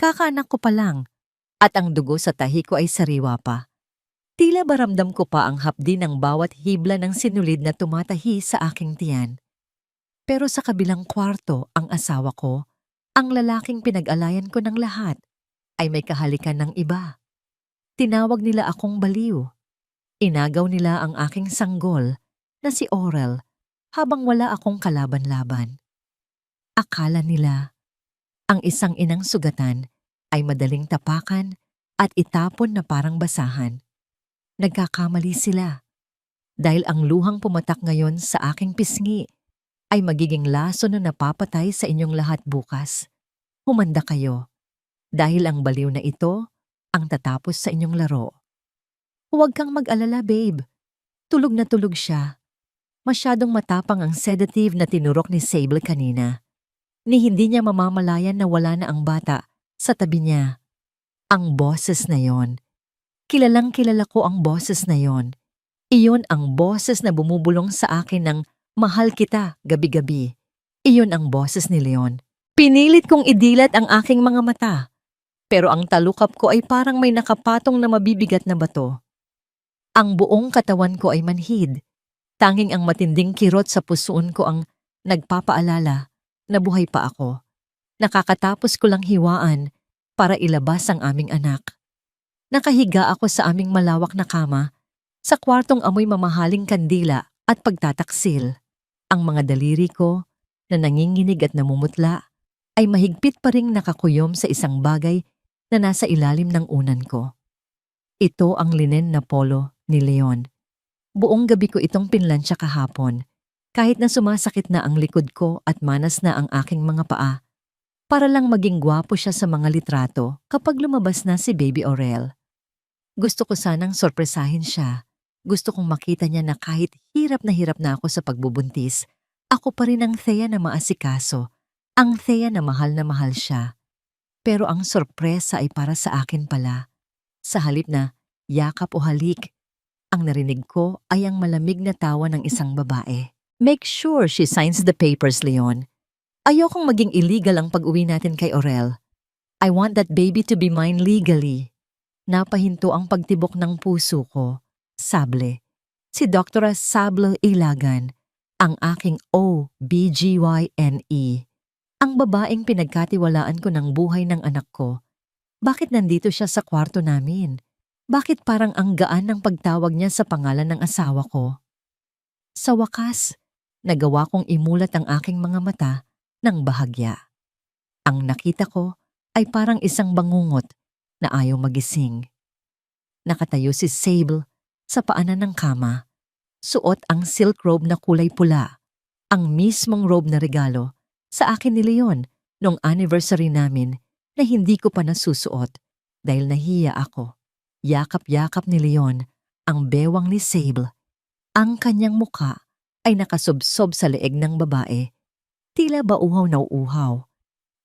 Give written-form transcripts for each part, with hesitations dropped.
Kakaanak ko pa lang, at ang dugo sa tahi ko ay sariwa pa. Tila ba ramdam ko pa ang hapdi ng bawat hibla ng sinulid na tumatahi sa aking tiyan. Pero sa kabilang kwarto, ang asawa ko, ang lalaking pinag-alayan ko ng lahat, ay may kahalikan ng iba. Tinawag nila akong baliw. Inagaw nila ang aking sanggol na si Aurel habang wala akong kalaban-laban. Akala nila ang isang inang sugatan ay madaling tapakan at itapon na parang basahan. Nagkakamali sila dahil ang luhang pumatak ngayon sa aking pisngi ay magiging laso na napapatay sa inyong lahat bukas. Humanda kayo dahil ang baliw na ito ang tatapos sa inyong laro. Huwag kang mag-alala, babe. Tulog na tulog siya. Masyadong matapang ang sedative na tinurok ni Sable kanina. Ni hindi niya mamamalayan na wala na ang bata sa tabi niya. Ang boses na yon. Kilalang kilala ko ang boses na yon. Iyon ang boses na bumubulong sa akin ng mahal kita gabi-gabi. Iyon ang boses ni Leon. Pinilit kong idilat ang aking mga mata. Pero ang talukap ko ay parang may nakapatong na mabibigat na bato. Ang buong katawan ko ay manhid. Tanging ang matinding kirot sa pusoon ko ang nagpapaalala na buhay pa ako. Nakakatapos ko lang hiwaan para ilabas ang aming anak. Nakahiga ako sa aming malawak na kama, sa kwartong amoy mamahaling kandila at pagtataksil. Ang mga daliri ko na nanginginig at namumutla ay mahigpit pa ring nakakuyom sa isang bagay na nasa ilalim ng unan ko. Ito ang linen na polo ni Leon. Buong gabi ko itong pinlansya kahapon, kahit na sumasakit na ang likod ko at manas na ang aking mga paa, para lang maging gwapo siya sa mga litrato kapag lumabas na si Baby Aurel. Gusto ko sanang sorpresahin siya. Gusto kong makita niya na kahit hirap na ako sa pagbubuntis, ako pa rin ang Thea na maasikaso, ang Thea na mahal siya. Pero ang sorpresa ay para sa akin pala. Sa halip na yakap o halik, ang narinig ko ay ang malamig na tawa ng isang babae. Make sure she signs the papers, Leon. Ayokong maging illegal ang pag-uwi natin kay Aurel. I want that baby to be mine legally. Napahinto ang pagtibok ng puso ko. Sable. Si Dr. Sable Ilagan, ang aking OBGYNE. Ang babaeng pinagkatiwalaan ko ng buhay ng anak ko. Bakit nandito siya sa kwarto namin? Bakit parang ang gaan ng pagtawag niya sa pangalan ng asawa ko? Sa wakas, nagawa kong imulat ang aking mga mata ng bahagya. Ang nakita ko ay parang isang bangungot na ayaw magising. Nakatayo si Sable sa paanan ng kama. Suot ang silk robe na kulay pula, ang mismong robe na regalo sa akin ni Leon noong anniversary namin na hindi ko pa nasusuot dahil nahiya ako. Yakap-yakap ni Leon ang bewang ni Sable. Ang kanyang muka ay nakasubsob sa leeg ng babae. Tila ba uhaw na uhaw.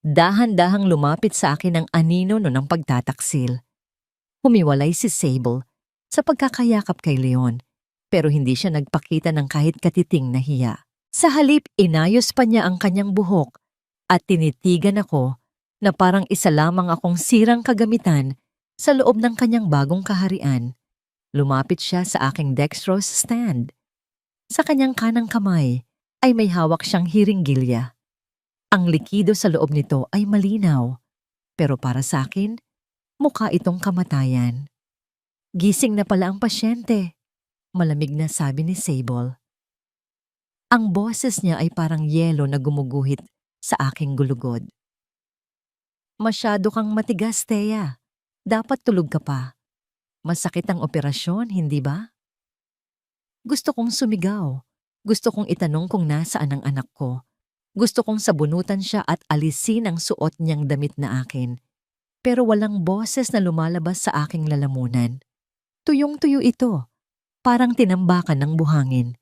Dahan-dahang lumapit sa akin ang anino no ng pagtataksil. Humiwalay si Sable sa pagkakayakap kay Leon, pero hindi siya nagpakita ng kahit katiting na hiya. Sa halip, inayos pa niya ang kanyang buhok at tinitigan ako na parang isa lamang akong sirang kagamitan sa loob ng kanyang bagong kaharian. Lumapit siya sa aking dextrose stand. Sa kanyang kanang kamay ay may hawak siyang hiringgilya. Ang likido sa loob nito ay malinaw, pero para sa akin, mukha itong kamatayan. Gising na pala ang pasyente, malamig na sabi ni Sable. Ang boses niya ay parang yelo na gumuguhit sa aking gulugod. Masyado kang matigas, Thea. Dapat tulog ka pa. Masakit ang operasyon, hindi ba? Gusto kong sumigaw. Gusto kong itanong kung nasaan ang anak ko. Gusto kong sabunutan siya at alisin ang suot niyang damit na akin. Pero walang boses na lumalabas sa aking lalamunan. Tuyong-tuyo ito. Parang tinambakan ng buhangin.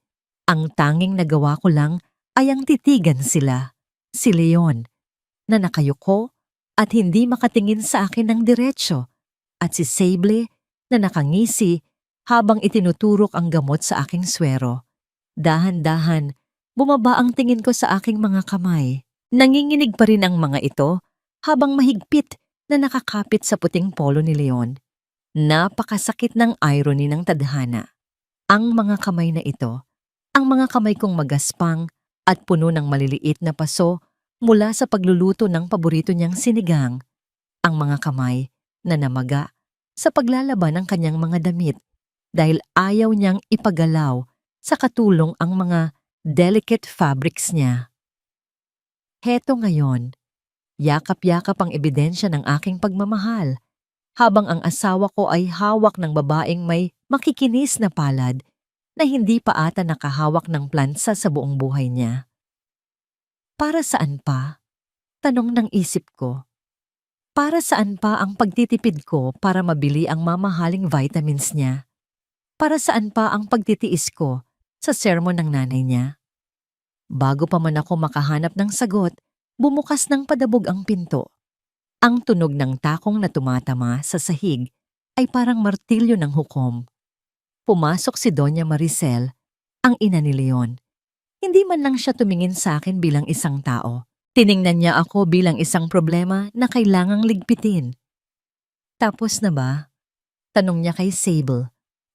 Ang tanging nagawa ko lang ay ang titigan sila. Si Leon, na nakayuko at hindi makatingin sa akin ng diretsyo. At si Sable na nakangisi habang itinuturok ang gamot sa aking swero. Dahan-dahan, bumaba ang tingin ko sa aking mga kamay. Nanginginig pa rin ang mga ito habang mahigpit na nakakapit sa puting polo ni Leon. Napakasakit ng irony ng tadhana. Ang mga kamay na ito, ang mga kamay kong magaspang at puno ng maliliit na paso mula sa pagluluto ng paborito niyang sinigang, ang mga kamay na namaga sa paglalaban ng kanyang mga damit dahil ayaw niyang ipagalaw sa katulong ang mga delicate fabrics niya. Heto ngayon, yakap-yakap ang ebidensya ng aking pagmamahal, habang ang asawa ko ay hawak ng babaeng may makikinis na palad na hindi pa ata nakahawak ng plansa sa buong buhay niya. Para saan pa? Tanong ng isip ko. Para saan pa ang pagtitipid ko para mabili ang mamahaling vitamins niya? Para saan pa ang pagtitiis ko sa sermon ng nanay niya? Bago pa man ako makahanap ng sagot, bumukas ng padabog ang pinto. Ang tunog ng takong na tumatama sa sahig ay parang martilyo ng hukom. Pumasok si Doña Maricel, ang ina ni Leon. Hindi man lang siya tumingin sa akin bilang isang tao. Tiningnan niya ako bilang isang problema na kailangang ligpitin. Tapos na ba? Tanong niya kay Sable,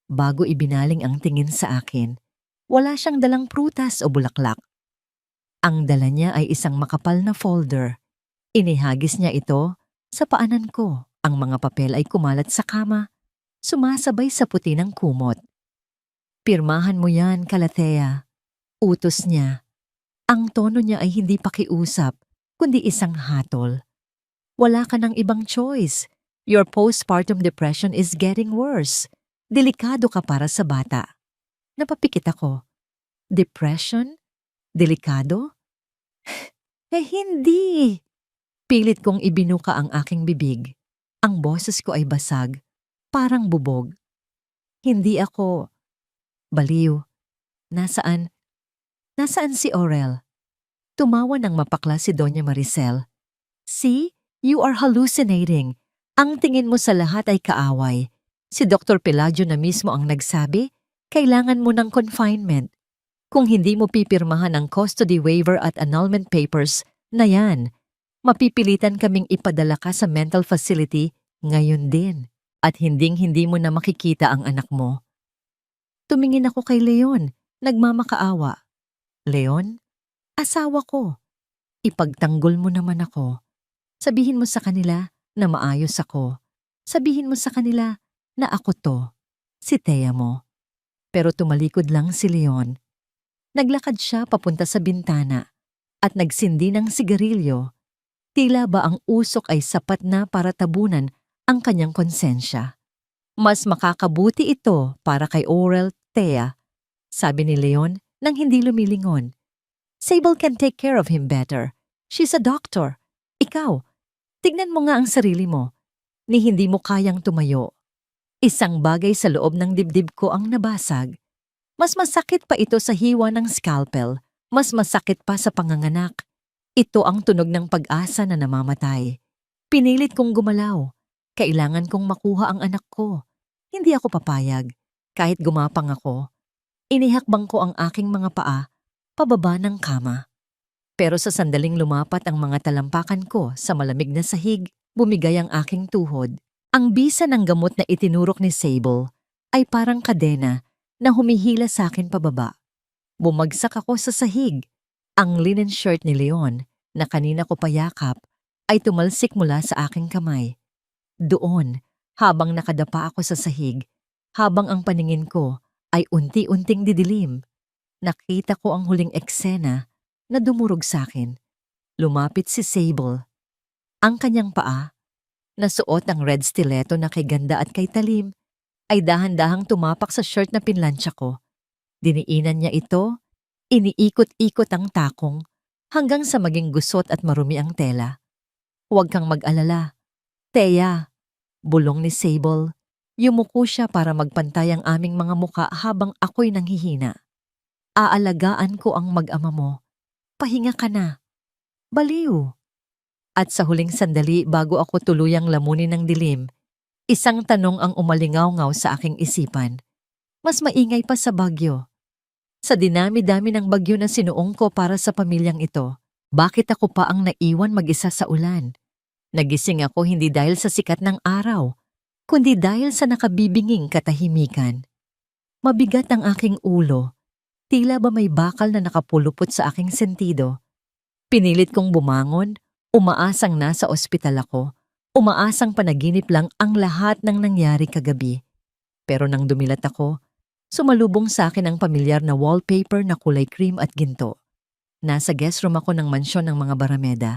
bago ibinaling ang tingin sa akin. Wala siyang dalang prutas o bulaklak. Ang dala niya ay isang makapal na folder. Inihagis niya ito sa paanan ko. Ang mga papel ay kumalat sa kama, sumasabay sa puti ng kumot. Pirmahan mo yan, Calathea. Utos niya. Ang tono niya ay hindi pakiusap, kundi isang hatol. Wala ka ng ibang choice. Your postpartum depression is getting worse. Delikado ka para sa bata. Napapikit ako. Depression? Delikado? Hindi. Pilit kong ibinuka ang aking bibig. Ang boses ko ay basag, parang bubog. Hindi ako baliw. Nasaan? Nasaan si Aurel? Tumawa ng mapakla si Doña Maricel. See, you are hallucinating. Ang tingin mo sa lahat ay kaaway. Si Dr. Pelagio na mismo ang nagsabi, kailangan mo ng confinement. Kung hindi mo pipirmahan ang custody waiver at annulment papers, na yan, mapipilitan kaming ipadala ka sa mental facility ngayon din at hinding-hindi mo na makikita ang anak mo. Tumingin ako kay Leon, nagmamakaawa. Leon, asawa ko. Ipagtanggol mo naman ako. Sabihin mo sa kanila na maayos ako. Sabihin mo sa kanila na ako to, si Thea mo. Pero tumalikod lang si Leon. Naglakad siya papunta sa bintana at nagsindi ng sigarilyo. Tila ba ang usok ay sapat na para tabunan ang kanyang konsensya. Mas makakabuti ito para kay Aurel, Thea, sabi ni Leon nang hindi lumilingon. Sable can take care of him better. She's a doctor. Ikaw, tignan mo nga ang sarili mo, ni hindi mo kayang tumayo. Isang bagay sa loob ng dibdib ko ang nabasag. Mas masakit pa ito sa hiwa ng scalpel. Mas masakit pa sa panganganak. Ito ang tunog ng pag-asa na namamatay. Pinilit kong gumalaw. Kailangan kong makuha ang anak ko. Hindi ako papayag. Kahit gumapang ako, inihakbang ko ang aking mga paa pababa ng kama. Pero sa sandaling lumapat ang mga talampakan ko sa malamig na sahig, bumigay ang aking tuhod. Ang bisa ng gamot na itinurok ni Sable ay parang kadena na humihila sa akin pababa. Bumagsak ako sa sahig. Ang linen shirt ni Leon na kanina ko payakap ay tumalsik mula sa aking kamay. Doon, habang nakadapa ako sa sahig, habang ang paningin ko ay unti-unting didilim, nakita ko ang huling eksena na dumurog sa akin. Lumapit si Sable. Ang kanyang paa, nasuot ang red stiletto na kay ganda at kay talim, ay dahan-dahang tumapak sa shirt na pinlansya ko. Diniinan niya ito, iniikot-ikot ang takong, hanggang sa maging gusot at marumi ang tela. Huwag kang mag-alala. Thea, bulong ni Sable. Yumuko siya para magpantay ang aming mga muka habang ako'y nanghihina. Aalagaan ko ang mag-ama mo. Pahinga ka na. Baliw. At sa huling sandali bago ako tuluyang lamunin ng dilim, isang tanong ang umalingaw-ngaw sa aking isipan. Mas maingay pa sa bagyo. Sa dinami-dami ng bagyo na sinuong ko para sa pamilyang ito, bakit ako pa ang naiwan mag-isa sa ulan? Nagising ako hindi dahil sa sikat ng araw, kundi dahil sa nakabibinging katahimikan. Mabigat ang aking ulo, tila ba may bakal na nakapulupot sa aking sentido. Pinilit kong bumangon, umaasang nasa ospital ako, umaasang panaginip lang ang lahat ng nangyari kagabi. Pero nang dumilat ako, sumalubong sa akin ang pamilyar na wallpaper na kulay cream at ginto. Nasa guest room ako ng mansyon ng mga Barameda.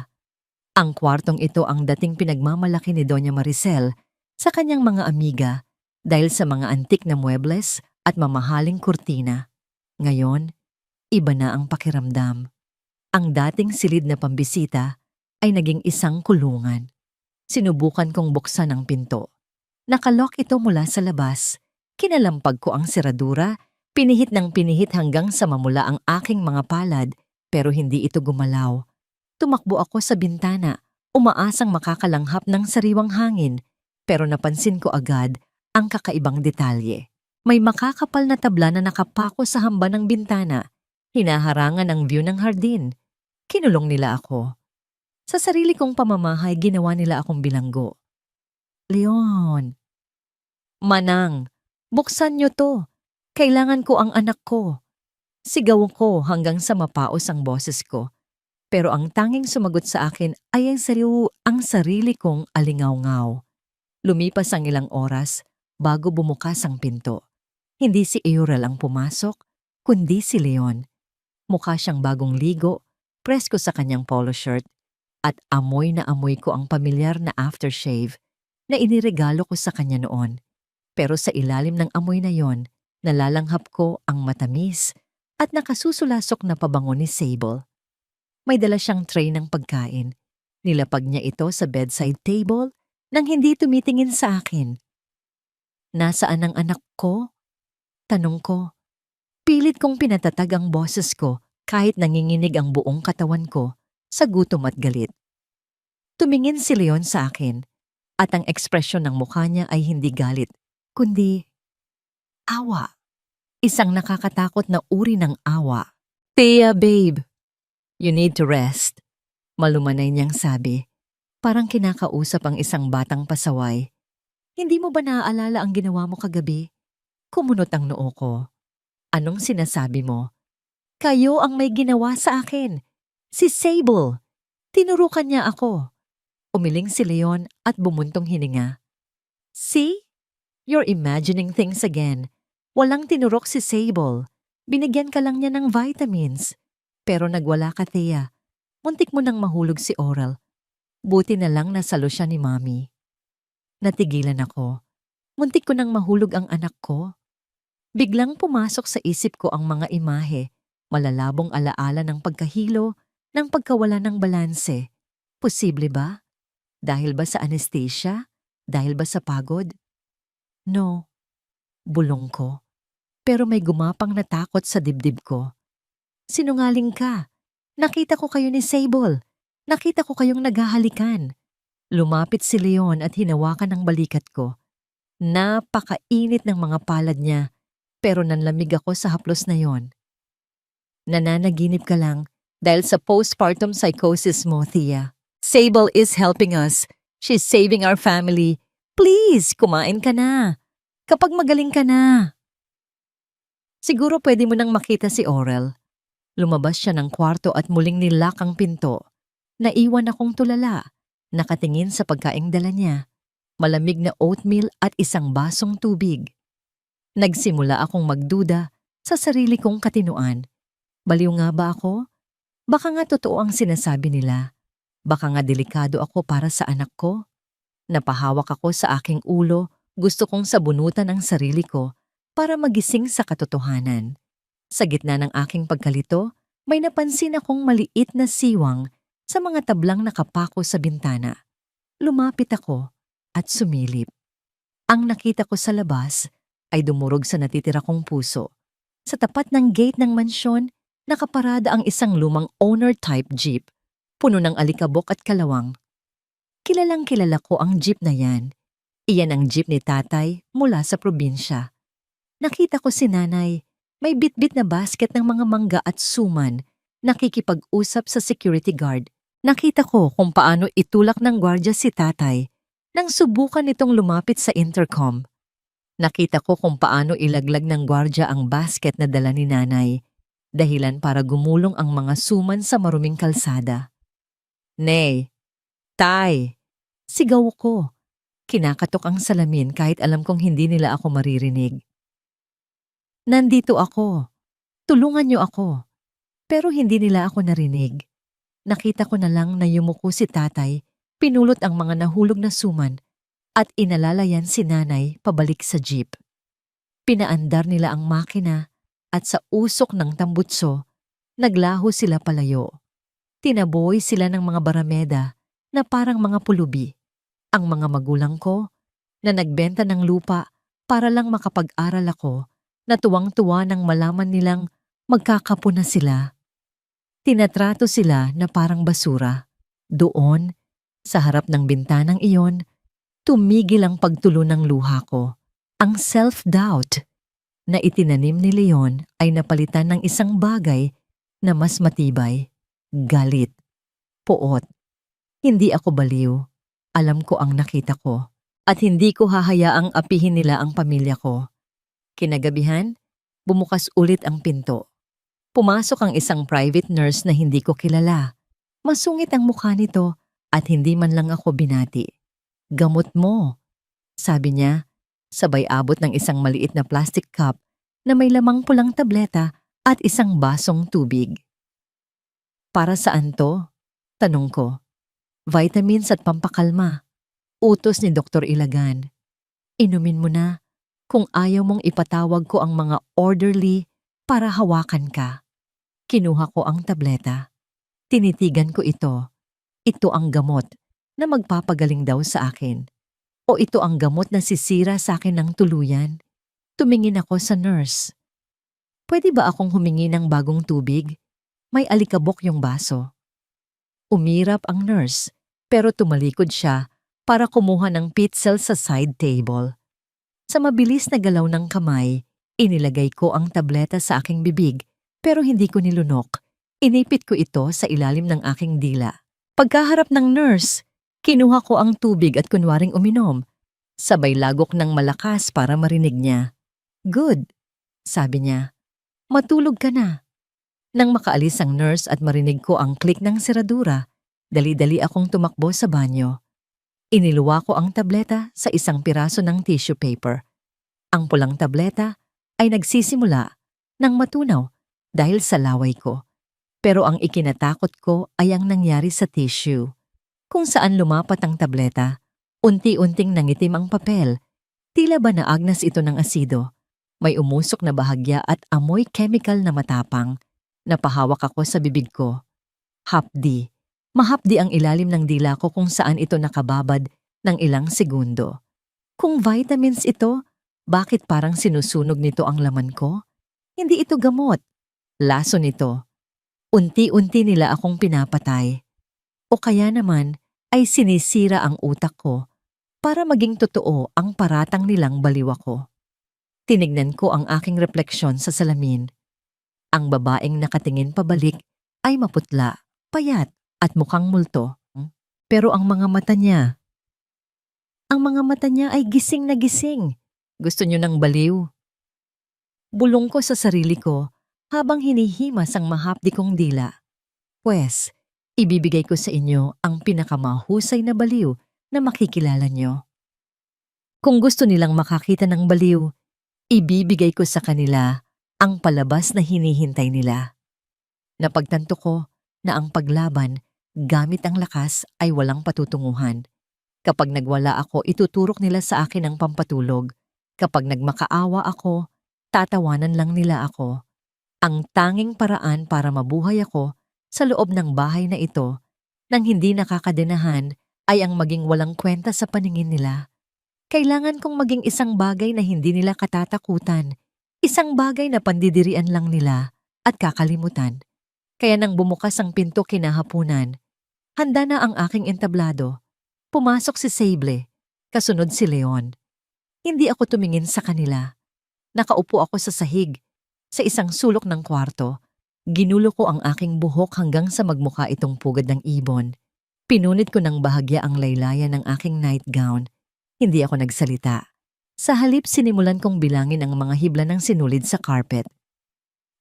Ang kwartong ito ang dating pinagmamalaki ni Doña Maricel sa kanyang mga amiga dahil sa mga antik na muebles at mamahaling kurtina. Ngayon, iba na ang pakiramdam. Ang dating silid na pambisita ay naging isang kulungan. Sinubukan kong buksan ang pinto. Nakalok ito mula sa labas. Kinalampag ko ang seradura, pinihit ng pinihit hanggang sa mamula ang aking mga palad, pero hindi ito gumalaw. Tumakbo ako sa bintana, umaasang makakalanghap ng sariwang hangin, pero napansin ko agad ang kakaibang detalye. May makakapal na tabla na nakapako sa hamba ng bintana, hinaharangan ang view ng hardin. Kinulong nila ako. Sa sarili kong pamamahay, ginawa nila akong bilanggo. Leon, Manang, buksan niyo to. Kailangan ko ang anak ko. Sigaw ko hanggang sa mapaos ang boses ko. Pero ang tanging sumagot sa akin ay ang sarili kong alingaw-ngaw. Lumipas ang ilang oras bago bumukas ang pinto. Hindi si Aurel ang pumasok, kundi si Leon. Mukha siyang bagong ligo, presko sa kanyang polo shirt, at amoy na amoy ko ang pamilyar na aftershave na iniregalo ko sa kanya noon. Pero sa ilalim ng amoy na yon, nalalanghap ko ang matamis at nakasusulasok na pabango ni Sable. May dala siyang tray ng pagkain. Nilapag niya ito sa bedside table nang hindi tumitingin sa akin. Nasaan ang anak ko? Tanong ko. Pilit kong pinatatag ang boses ko kahit nanginginig ang buong katawan ko sa gutom at galit. Tumingin si Leon sa akin at ang ekspresyon ng mukha niya ay hindi galit, kundi awa. Isang nakakatakot na uri ng awa. Thea, babe, you need to rest. Malumanay niyang sabi. Parang kinakausap ang isang batang pasaway. Hindi mo ba naaalala ang ginawa mo kagabi? Kumunot ang noo ko. Anong sinasabi mo? Kayo ang may ginawa sa akin. Si Sable. Tinurukan niya ako. Umiling si Leon at bumuntong hininga. See? You're imagining things again. Walang tinurok si Sable. Binigyan ka lang niya ng vitamins. Pero nagwala ka, Thea. Muntik mo nang mahulog si Oral. Buti na lang nasalo siya ni Mommy. Natigilan ako. Muntik ko nang mahulog ang anak ko. Biglang pumasok sa isip ko ang mga imahe, malalabong alaala ng pagkahilo, ng pagkawala ng balanse. Posible ba? Dahil ba sa anesthesia? Dahil ba sa pagod? No. Bulong ko. Pero may gumapang na takot sa dibdib ko. Sinungaling ka. Nakita ko kayo ni Sable. Nakita ko kayong naghahalikan. Lumapit si Leon at hinawakan ang balikat ko. Napakainit ng mga palad niya, pero nanlamig ako sa haplos na yon. Nananaginip ka lang dahil sa postpartum psychosis mo, Thea. Sable is helping us. She's saving our family. Please, kumain ka na. Kapag magaling ka na. Siguro pwede mo nang makita si Oral. Lumabas siya ng kwarto at muling nilak ang pinto. Naiwan akong tulala, nakatingin sa pagkaing dala niya. Malamig na oatmeal at isang basong tubig. Nagsimula akong magduda sa sarili kong katinuan. Baliw nga ba ako? Baka nga totoo ang sinasabi nila. Baka nga delikado ako para sa anak ko. Napahawak ako sa aking ulo, gusto kong sabunutan ang sarili ko para magising sa katotohanan. Sa gitna ng aking pagkalito, may napansin akong maliit na siwang sa mga tablang nakapako sa bintana. Lumapit ako at sumilip. Ang nakita ko sa labas ay dumurog sa natitira kong puso. Sa tapat ng gate ng mansyon, nakaparada ang isang lumang owner-type jeep, puno ng alikabok at kalawang. Kilalang kilala ko ang jeep na yan. Iyan ang jeep ni tatay mula sa probinsya. Nakita ko si nanay, may bitbit na basket ng mga mangga at suman, nakikipag-usap sa security guard. Nakita ko kung paano itulak ng gwardiya si tatay nang subukan nitong lumapit sa intercom. Nakita ko kung paano ilaglag ng gwardiya ang basket na dala ni nanay, dahilan para gumulong ang mga suman sa maruming kalsada. Nay, tay, sigaw ko. Kinakatok ang salamin kahit alam kong hindi nila ako maririnig. Nandito ako. Tulungan niyo ako. Pero hindi nila ako narinig. Nakita ko na lang na yumuko si tatay, pinulot ang mga nahulog na suman at inalalayan si nanay pabalik sa jeep. Pinaandar nila ang makina at sa usok ng tambutso, naglaho sila palayo. Tinaboy sila ng mga barameda na parang mga pulubi. Ang mga magulang ko na nagbenta ng lupa para lang makapag-aral ako, na tuwang-tuwa nang malaman nilang magkakapo na sila. Tinatrato sila na parang basura. Doon, sa harap ng bintanang iyon, tumigil ang pagtulo ng luha ko. Ang self-doubt na itinanim ni Leon ay napalitan ng isang bagay na mas matibay. Galit. Poot. Hindi ako baliw. Alam ko ang nakita ko. At hindi ko hahayaang apihin nila ang pamilya ko. Kinagabihan, bumukas ulit ang pinto. Pumasok ang isang private nurse na hindi ko kilala. Masungit ang mukha nito at hindi man lang ako binati. Gamot mo, sabi niya, sabay abot ng isang maliit na plastic cup na may lamang pulang tableta at isang basong tubig. Para saan to? Tanong ko. Vitamins at pampakalma. Utos ni Dr. Ilagan. Inumin mo na kung ayaw mong ipatawag ko ang mga orderly para hawakan ka. Kinuha ko ang tableta. Tinitigan ko ito. Ito ang gamot na magpapagaling daw sa akin. O ito ang gamot na sisira sa akin ng tuluyan. Tumingin ako sa nurse. Pwede ba akong humingi ng bagong tubig? May alikabok yung baso. Umirap ang nurse pero tumalikod siya para kumuha ng pitzel sa side table. Sa mabilis na galaw ng kamay, inilagay ko ang tableta sa aking bibig pero hindi ko nilunok. Inipit ko ito sa ilalim ng aking dila. Pagkaharap ng nurse, kinuha ko ang tubig at kunwaring uminom. Sabay lagok ng malakas para marinig niya. Good, sabi niya. Matulog ka na. Nang makaalis ang nurse at marinig ko ang click ng seradura, dali-dali akong tumakbo sa banyo. Iniluwa ko ang tableta sa isang piraso ng tissue paper. Ang pulang tableta ay nagsisimula ng matunaw dahil sa laway ko. Pero ang ikinatakot ko ay ang nangyari sa tissue. Kung saan lumapat ang tableta, unti-unting nangitim ang papel. Tila ba naagnas ito ng asido? May umusok na bahagya at amoy chemical na matapang. Napahawak ako sa bibig ko. Hapdi. Mahapdi ang ilalim ng dila ko kung saan ito nakababad ng ilang segundo. Kung vitamins ito, bakit parang sinusunog nito ang laman ko? Hindi ito gamot. Laso nito. Unti-unti nila akong pinapatay. O kaya naman ay sinisira ang utak ko para maging totoo ang paratang nilang baliw ako. Tinignan ko ang aking refleksyon sa salamin. Ang babaeng nakatingin pabalik ay maputla, payat at mukhang multo. Pero ang mga mata niya ay gising na gising. Gusto niyo ng baliw? Bulong ko sa sarili ko habang hinihimas ang mahapdi kong dila. Pwes, ibibigay ko sa inyo ang pinakamahusay na baliw na makikilala niyo. Kung gusto nilang makakita ng baliw, ibibigay ko sa kanila ang palabas na hinihintay nila. Napagtanto ko na ang paglaban gamit ang lakas ay walang patutunguhan. Kapag nagwala ako, ituturok nila sa akin ang pampatulog. Kapag nagmakaawa ako, tatawanan lang nila ako. Ang tanging paraan para mabuhay ako sa loob ng bahay na ito nang hindi nakakadenahan ay ang maging walang kwenta sa paningin nila. Kailangan kong maging isang bagay na hindi nila katatakutan, isang bagay na pandidirian lang nila at kakalimutan. Kaya nang bumukas ang pinto kinahapunan, handa na ang aking entablado. Pumasok si Sable, kasunod si Leon. Hindi ako tumingin sa kanila. Nakaupo ako sa sahig, sa isang sulok ng kwarto, Ginulo ko ang aking buhok hanggang sa magmukha itong pugad ng ibon. Pinunit ko ng bahagya ang laylayan ng aking nightgown. Hindi ako nagsalita. Sa halip sinimulan kong bilangin ang mga hibla ng sinulid sa carpet.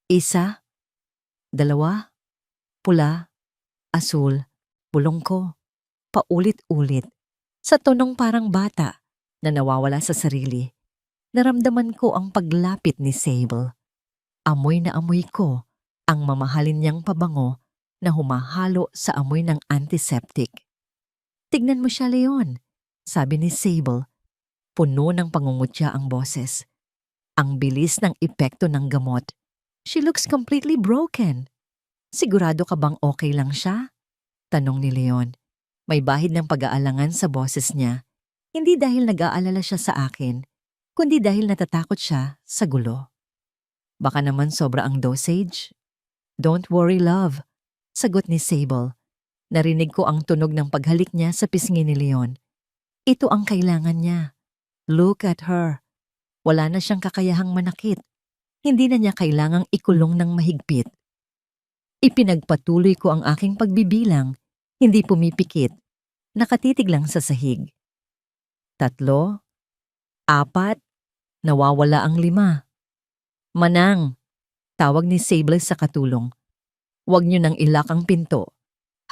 1, 2, pula, asul, bulongko, paulit-ulit. Sa tonong parang bata na nawawala sa sarili, naramdaman ko ang paglapit ni Sable. Amoy na amoy ko ang mamahalin niyang pabango na humahalo sa amoy ng antiseptic. "Tignan mo siya, Leon," sabi ni Sable. Puno ng pangungutya ang boses. Ang bilis ng epekto ng gamot. "She looks completely broken." "Sigurado ka bang okay lang siya?" tanong ni Leon. May bahid ng pag-aalangan sa boses niya. Hindi dahil nag-aalala siya sa akin, kundi dahil natatakot siya sa gulo. "Baka naman sobra ang dosage?" "Don't worry, love," sagot ni Sable. Narinig ko ang tunog ng paghalik niya sa pisngi ni Leon. Ito ang kailangan niya. Look at her. Wala na siyang kakayahang manakit. Hindi na niya kailangang ikulong ng mahigpit. Ipinagpatuloy ko ang aking pagbibilang, hindi pumipikit. Nakatitig lang sa sahig. 3, 4, nawawala ang 5. "Manang," tawag ni Sable sa katulong. "Huwag niyo nang ilak ang pinto.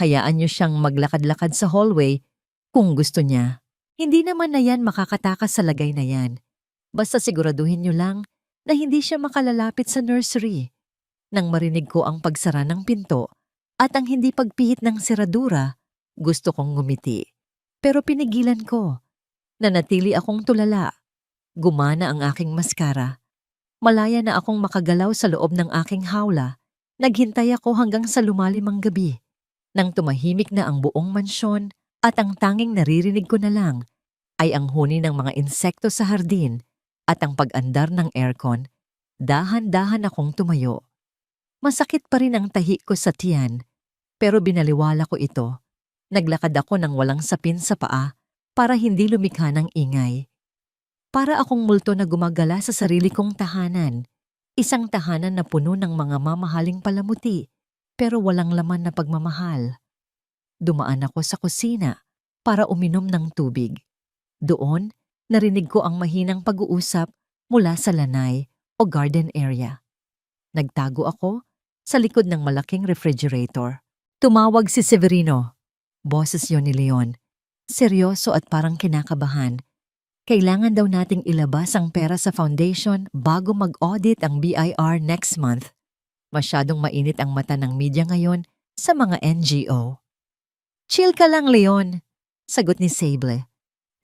Hayaan niyo siyang maglakad-lakad sa hallway kung gusto niya. Hindi naman na yan makakatakas sa lagay na yan. Basta siguraduhin niyo lang na hindi siya makalalapit sa nursery." Nang marinig ko ang pagsara ng pinto at ang hindi pagpihit ng seradura, gusto kong ngumiti. Pero pinigilan ko. Nanatili akong tulala. Gumana ang aking maskara. Malaya na akong makagalaw sa loob ng aking hawla. Naghintay ako hanggang sa lumalim ang gabi. Nang tumahimik na ang buong mansyon at ang tanging naririnig ko na lang ay ang huni ng mga insekto sa hardin at ang pag-andar ng aircon, dahan-dahan akong tumayo. Masakit pa rin ang tahi ko sa tiyan, pero binaliwala ko ito. Naglakad ako ng walang sapin sa paa para hindi lumikha ng ingay. Para akong multo na gumagala sa sarili kong tahanan. Isang tahanan na puno ng mga mamahaling palamuti, pero walang laman na pagmamahal. Dumaan ako sa kusina para uminom ng tubig. Doon, narinig ko ang mahinang pag-uusap mula sa lanay o garden area. Nagtago ako sa likod ng malaking refrigerator. Tumawag si Severino. Boses yon ni Leon. Seryoso at parang kinakabahan. Kailangan daw nating ilabas ang pera sa foundation bago mag-audit ang BIR next month. Masyadong mainit ang mata ng media ngayon sa mga NGO. "Chill ka lang, Leon," sagot ni Sable.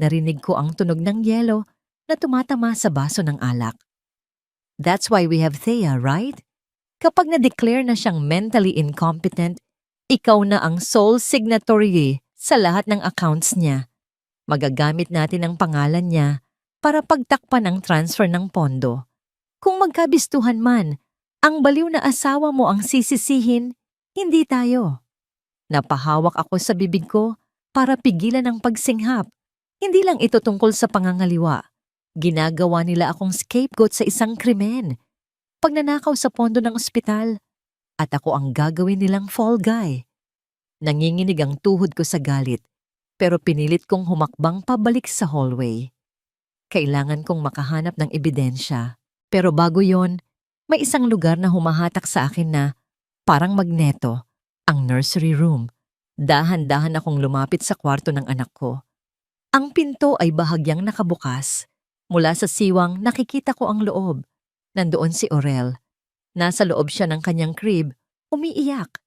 Narinig ko ang tunog ng yelo na tumatama sa baso ng alak. "That's why we have Thea, right? Kapag na-declare na siyang mentally incompetent, ikaw na ang sole signatory sa lahat ng accounts niya. Magagamit natin ang pangalan niya para pagtakpan ang transfer ng pondo. Kung magkabistuhan man, ang baliw na asawa mo ang sisisihin, hindi tayo." Napahawak ako sa bibig ko para pigilan ang pagsinghap. Hindi lang ito tungkol sa pangangaliwa. Ginagawa nila akong scapegoat sa isang krimen. Pagnanakaw sa pondo ng ospital, at ako ang gagawin nilang fall guy. Nanginginig ang tuhod ko sa galit, pero pinilit kong humakbang pabalik sa hallway. Kailangan kong makahanap ng ebidensya, pero bago yon, may isang lugar na humahatak sa akin na parang magneto, ang nursery room. Dahan-dahan akong lumapit sa kwarto ng anak ko. Ang pinto ay bahagyang nakabukas. Mula sa siwang nakikita ko ang loob. Nandoon si Orel. Nasa loob siya ng kanyang crib, umiiyak.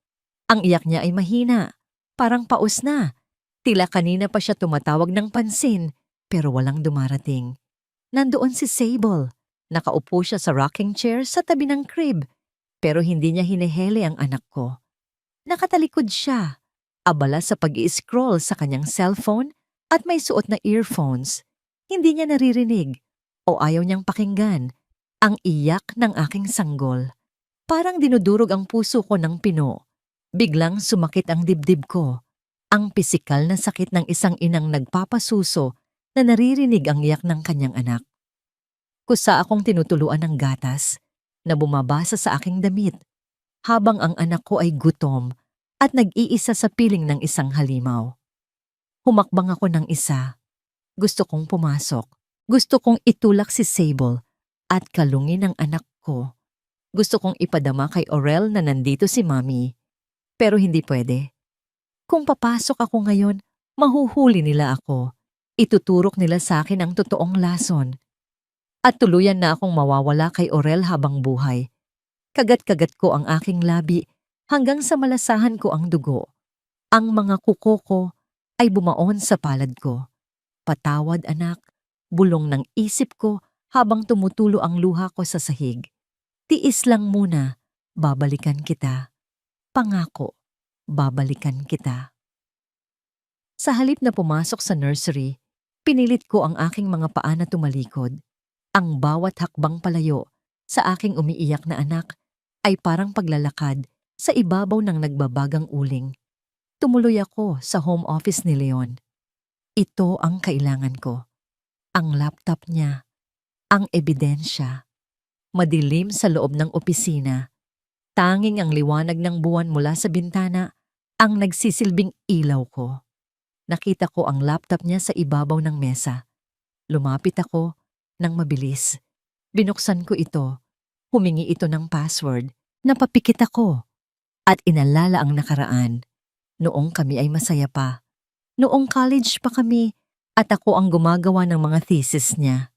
Ang iyak niya ay mahina, parang paus na. Tila kanina pa siya tumatawag ng pansin, pero walang dumarating. Nandoon si Sable. Nakaupo siya sa rocking chair sa tabi ng crib, pero hindi niya hinihele ang anak ko. Nakatalikod siya, abala sa pag-i-scroll sa kanyang cellphone at may suot na earphones. Hindi niya naririnig o ayaw niyang pakinggan ang iyak ng aking sanggol. Parang dinudurog ang puso ko ng pino. Biglang sumakit ang dibdib ko. Ang pisikal na sakit ng isang inang nagpapasuso na naririnig ang iyak ng kanyang anak. Kusa akong tinutuluan ng gatas na bumabasa sa aking damit. habang ang anak ko ay gutom at nag-iisa sa piling ng isang halimaw. Humakbang ako ng isa. Gusto kong pumasok. Gusto kong itulak si Sable at kalungin ang anak ko. Gusto kong ipadama kay Aurel na nandito si Mommy. Pero hindi pwede. Kung papasok ako ngayon, mahuhuli nila ako. Ituturok nila sa akin ang totoong lason. At tuluyan na akong mawawala kay Aurel habang buhay. Kagat-kagat ko ang aking labi hanggang sa malasahan ko ang dugo. Ang mga kuko ko ay bumaon sa palad ko. Patawad anak, bulong ng isip ko habang tumutulo ang luha ko sa sahig. Tiis lang muna, babalikan kita. Pangako, babalikan kita. Sa halip na pumasok sa nursery, pinilit ko ang aking mga paa na tumalikod. Ang bawat hakbang palayo sa aking umiiyak na anak ay parang paglalakad sa ibabaw ng nagbabagang uling. Tumuloy ako sa home office ni Leon. Ito ang kailangan ko. Ang laptop niya, ang ebidensya. Madilim sa loob ng opisina. Tanging ang liwanag ng buwan mula sa bintana ang nagsisilbing ilaw ko. Nakita ko ang laptop niya sa ibabaw ng mesa. Lumapit ako ng mabilis. Binuksan ko ito. Humingi ito ng password. Napapikit ako. At inalala ang nakaraan. Noong kami ay masaya pa. Noong college pa kami at ako ang gumagawa ng mga thesis niya.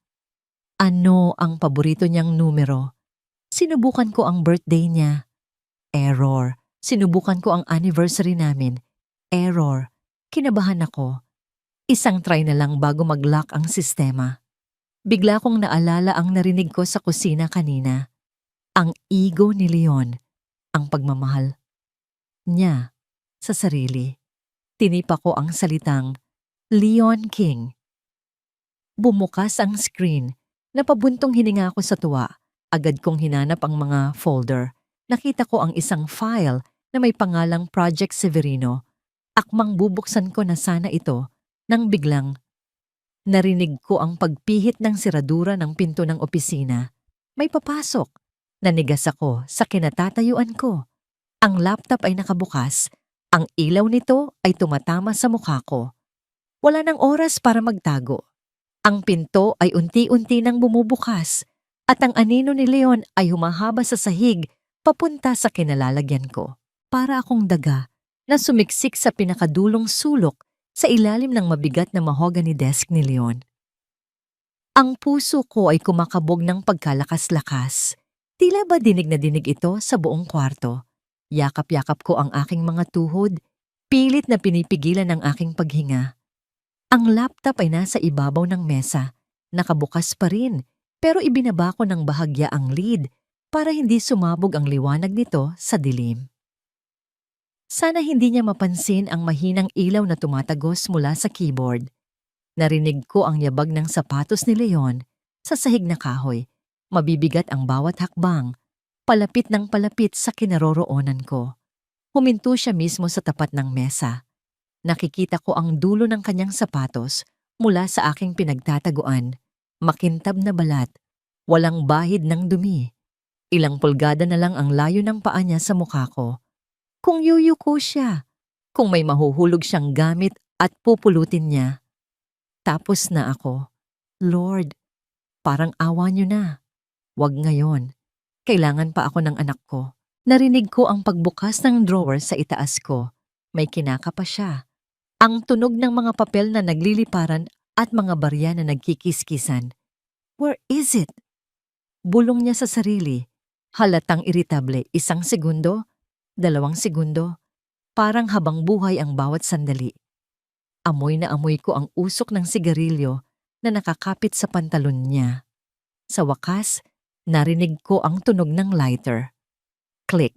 Ano ang paborito niyang numero? Sinubukan ko ang birthday niya. Error. Sinubukan ko ang anniversary namin. Error. Kinabahan ako. Isang try na lang bago mag-lock ang sistema. Bigla kong naalala ang narinig ko sa kusina kanina. Ang ego ni Leon. Ang pagmamahal niya sa sarili. Tinipa ko ang salitang Leon King. Bumukas ang screen. Napabuntong hininga ako sa tuwa. Agad kong hinanap ang mga folder. Nakita ko ang isang file na may pangalang Project Severino. Akmang bubuksan ko na sana ito nang biglang narinig ko ang pagpihit ng siradura ng pinto ng opisina. May papasok. Nanigas ako sa kinatatayuan ko. Ang laptop ay nakabukas. Ang ilaw nito ay tumatama sa mukha ko. Wala nang oras para magtago. Ang pinto ay unti-unti nang bumubukas at ang anino ni Leon ay humahaba sa sahig papunta sa kinalalagyan ko. Para akong daga na sumiksik sa pinakadulong sulok sa ilalim ng mabigat na mahogany desk ni Leon. Ang puso ko ay kumakabog ng pagkalakas-lakas. Tila ba dinig na dinig ito sa buong kwarto? Yakap-yakap ko ang aking mga tuhod, pilit na pinipigilan ang aking paghinga. Ang laptop ay nasa ibabaw ng mesa. Nakabukas pa rin, pero ibinaba ko ng bahagya ang lid para hindi sumabog ang liwanag nito sa dilim. Sana hindi niya mapansin ang mahinang ilaw na tumatagos mula sa keyboard. Narinig ko ang yabag ng sapatos ni Leon sa sahig na kahoy. Mabibigat ang bawat hakbang, palapit ng palapit sa kinaroroonan ko. Huminto siya mismo sa tapat ng mesa. Nakikita ko ang dulo ng kanyang sapatos mula sa aking pinagtataguan. Makintab na balat, walang bahid ng dumi. Ilang pulgada na lang ang layo ng paa niya sa mukha ko. Kung yuyuko siya, kung may mahuhulog siyang gamit at pupulutin niya. Tapos na ako. Lord, parang awa niyo na. Wag ngayon. Kailangan pa ako ng anak ko. Narinig ko ang pagbukas ng drawer sa itaas ko. May kinaka pa siya. Ang tunog ng mga papel na nagliliparan at mga barya na nagkikiskisan. Where is it? Bulong niya sa sarili. Halatang iritable, 1 segundo, 2 segundo. Parang habang buhay ang bawat sandali. Amoy na amoy ko ang usok ng sigarilyo na nakakapit sa pantalon niya. Sa wakas, narinig ko ang tunog ng lighter. Click.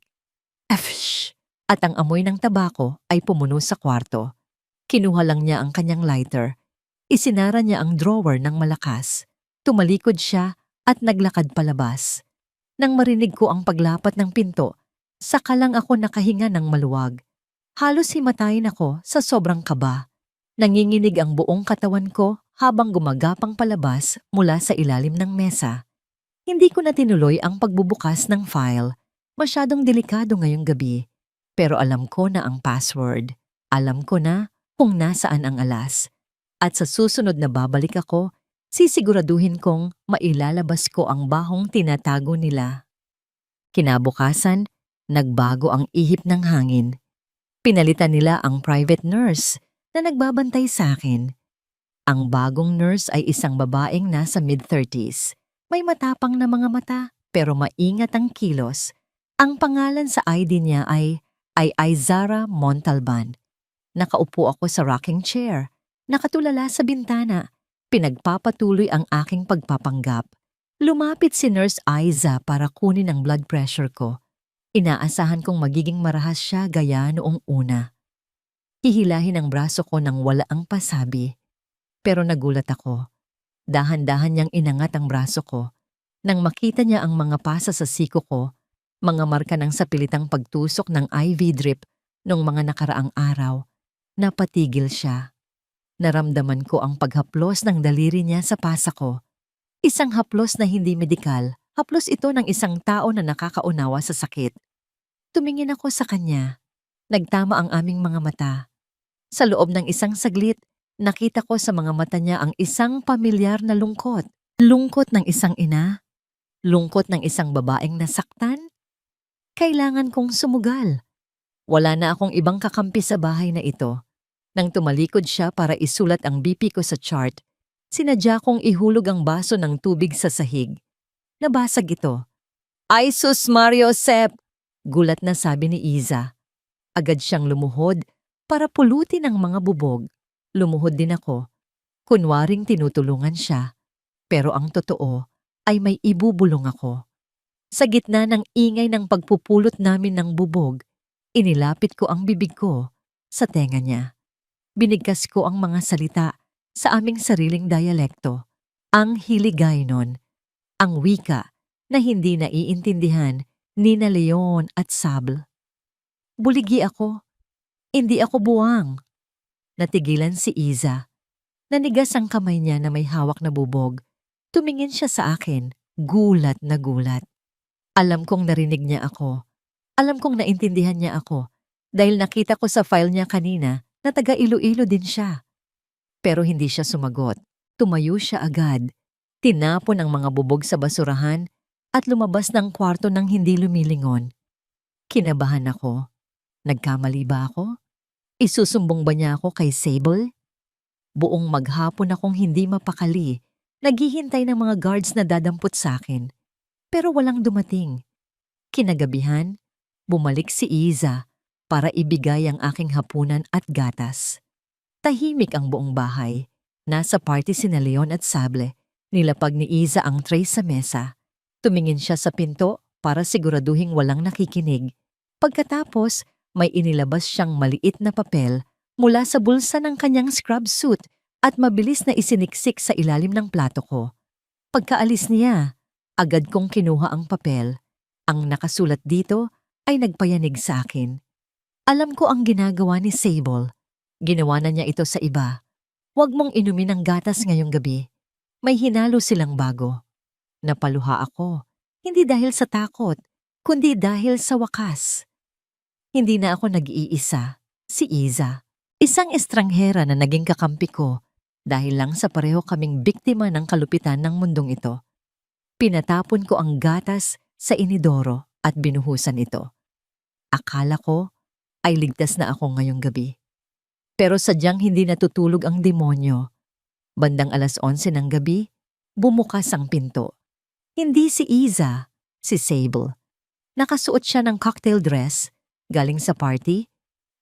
Afsh! At ang amoy ng tabako ay pumuno sa kwarto. Kinuha lang niya ang kanyang lighter. Isinara niya ang drawer ng malakas. Tumalikod siya at naglakad palabas. Nang marinig ko ang paglapat ng pinto, saka lang ako nakahinga ng maluwag. Halos himatayin ako sa sobrang kaba. Nanginginig ang buong katawan ko habang gumagapang palabas mula sa ilalim ng mesa. Hindi ko na tinuloy ang pagbubukas ng file. Masyadong delikado ngayong gabi, pero alam ko na ang password. Alam ko na kung nasaan ang alas. At sa susunod na babalik ako, sisiguraduhin kong mailalabas ko ang bahong tinatago nila. Kinabukasan, nagbago ang ihip ng hangin. Pinalitan nila ang private nurse na nagbabantay sa akin. Ang bagong nurse ay isang babaeng nasa mid-30s. May matapang na mga mata pero maingat ang kilos. Ang pangalan sa ID niya ay Aizara Montalban. Nakaupo ako sa rocking chair, nakatulala sa bintana. Pinagpapatuloy ang aking pagpapanggap. Lumapit si Nurse Aiza para kunin ang blood pressure ko. Inaasahan kong magiging marahas siya gaya noong una. Hihilahin ang braso ko nang wala ang pasabi. Pero nagulat ako. Dahan-dahan niyang inangat ang braso ko. Nang makita niya ang mga pasa sa siko ko, mga marka ng sapilitang pagtusok ng IV drip noong mga nakaraang araw, napatigil siya. Naramdaman ko ang paghaplos ng daliri niya sa pasa ko. Isang haplos na hindi medikal, haplos ito ng isang tao na nakakaunawa sa sakit. Tumingin ako sa kanya. Nagtama ang aming mga mata. Sa loob ng isang saglit, nakita ko sa mga mata niya ang isang pamilyar na lungkot. Lungkot ng isang ina. Lungkot ng isang babaeng nasaktan. Kailangan kong sumugal. Wala na akong ibang kakampi sa bahay na ito. Nang tumalikod siya para isulat ang BP ko sa chart, sinadya kong ihulog ang baso ng tubig sa sahig. Nabasag ito. "Ay sus Mario Sep!" Gulat na sabi ni Iza. Agad siyang lumuhod para pulutin ang mga bubog. Lumuhod din ako. Kunwaring tinutulungan siya. Pero ang totoo ay may ibubulong ako. Sa gitna ng ingay ng pagpupulot namin ng bubog, inilapit ko ang bibig ko sa tenga niya. Binigkas ko ang mga salita sa aming sariling dialekto. Ang Hiligaynon, ang wika na hindi naiintindihan ni na Leon at Sable. Buligi ako. Hindi ako buwang. Natigilan si Iza. Nanigas ang kamay niya na may hawak na bubog. Tumingin siya sa akin, gulat na gulat. Alam kong narinig niya ako. Alam kong naintindihan niya ako dahil nakita ko sa file niya kanina na taga Iloilo din siya. Pero hindi siya sumagot. Tumayo siya agad. Tinapon ang mga bubog sa basurahan at lumabas ng kwarto nang hindi lumilingon. Kinabahan ako. Nagkamali ba ako? Isusumbong ba niya ako kay Sable? Buong maghapon akong hindi mapakali. Naghihintay ng mga guards na dadampot sa akin. Pero walang dumating. Kinagabihan, bumalik si Iza para ibigay ang aking hapunan at gatas. Tahimik ang buong bahay. Nasa party sina Leon at Sable. Nilapag ni Iza ang tray sa mesa. Tumingin siya sa pinto para siguraduhing walang nakikinig. Pagkatapos, may inilabas siyang maliit na papel mula sa bulsa ng kanyang scrub suit at mabilis na isiniksik sa ilalim ng plato ko. Pagkaalis niya, agad kong kinuha ang papel. Ang nakasulat dito ay nagpayanig sa akin. Alam ko ang ginagawa ni Sable. Ginawa na niya ito sa iba. Huwag mong inumin ang gatas ngayong gabi. May hinalo silang bago. Napaluha ako, hindi dahil sa takot, kundi dahil sa wakas. Hindi na ako nag-iisa, si Iza. Isang estranghera na naging kakampi ko dahil lang sa pareho kaming biktima ng kalupitan ng mundong ito. Pinatapon ko ang gatas sa inidoro at binuhusan ito. Akala ko ay ligtas na ako ngayong gabi. Pero sadyang hindi natutulog ang demonyo. Bandang 11:00 ng gabi, bumukas ang pinto. Hindi si Iza, si Sable. Nakasuot siya ng cocktail dress, galing sa party,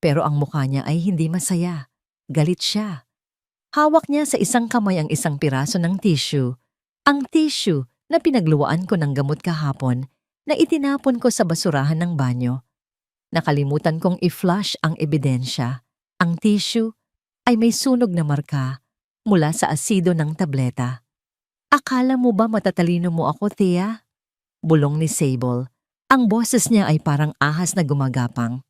pero ang mukha niya ay hindi masaya. Galit siya. Hawak niya sa isang kamay ang isang piraso ng tissue. Ang tissue na pinagluwaan ko ng gamot kahapon na itinapon ko sa basurahan ng banyo. Nakalimutan kong i-flush ang ebidensya. Ang tissue ay may sunog na marka mula sa asido ng tableta. Akala mo ba matatalino mo ako, Thea? Bulong ni Sable. Ang boses niya ay parang ahas na gumagapang.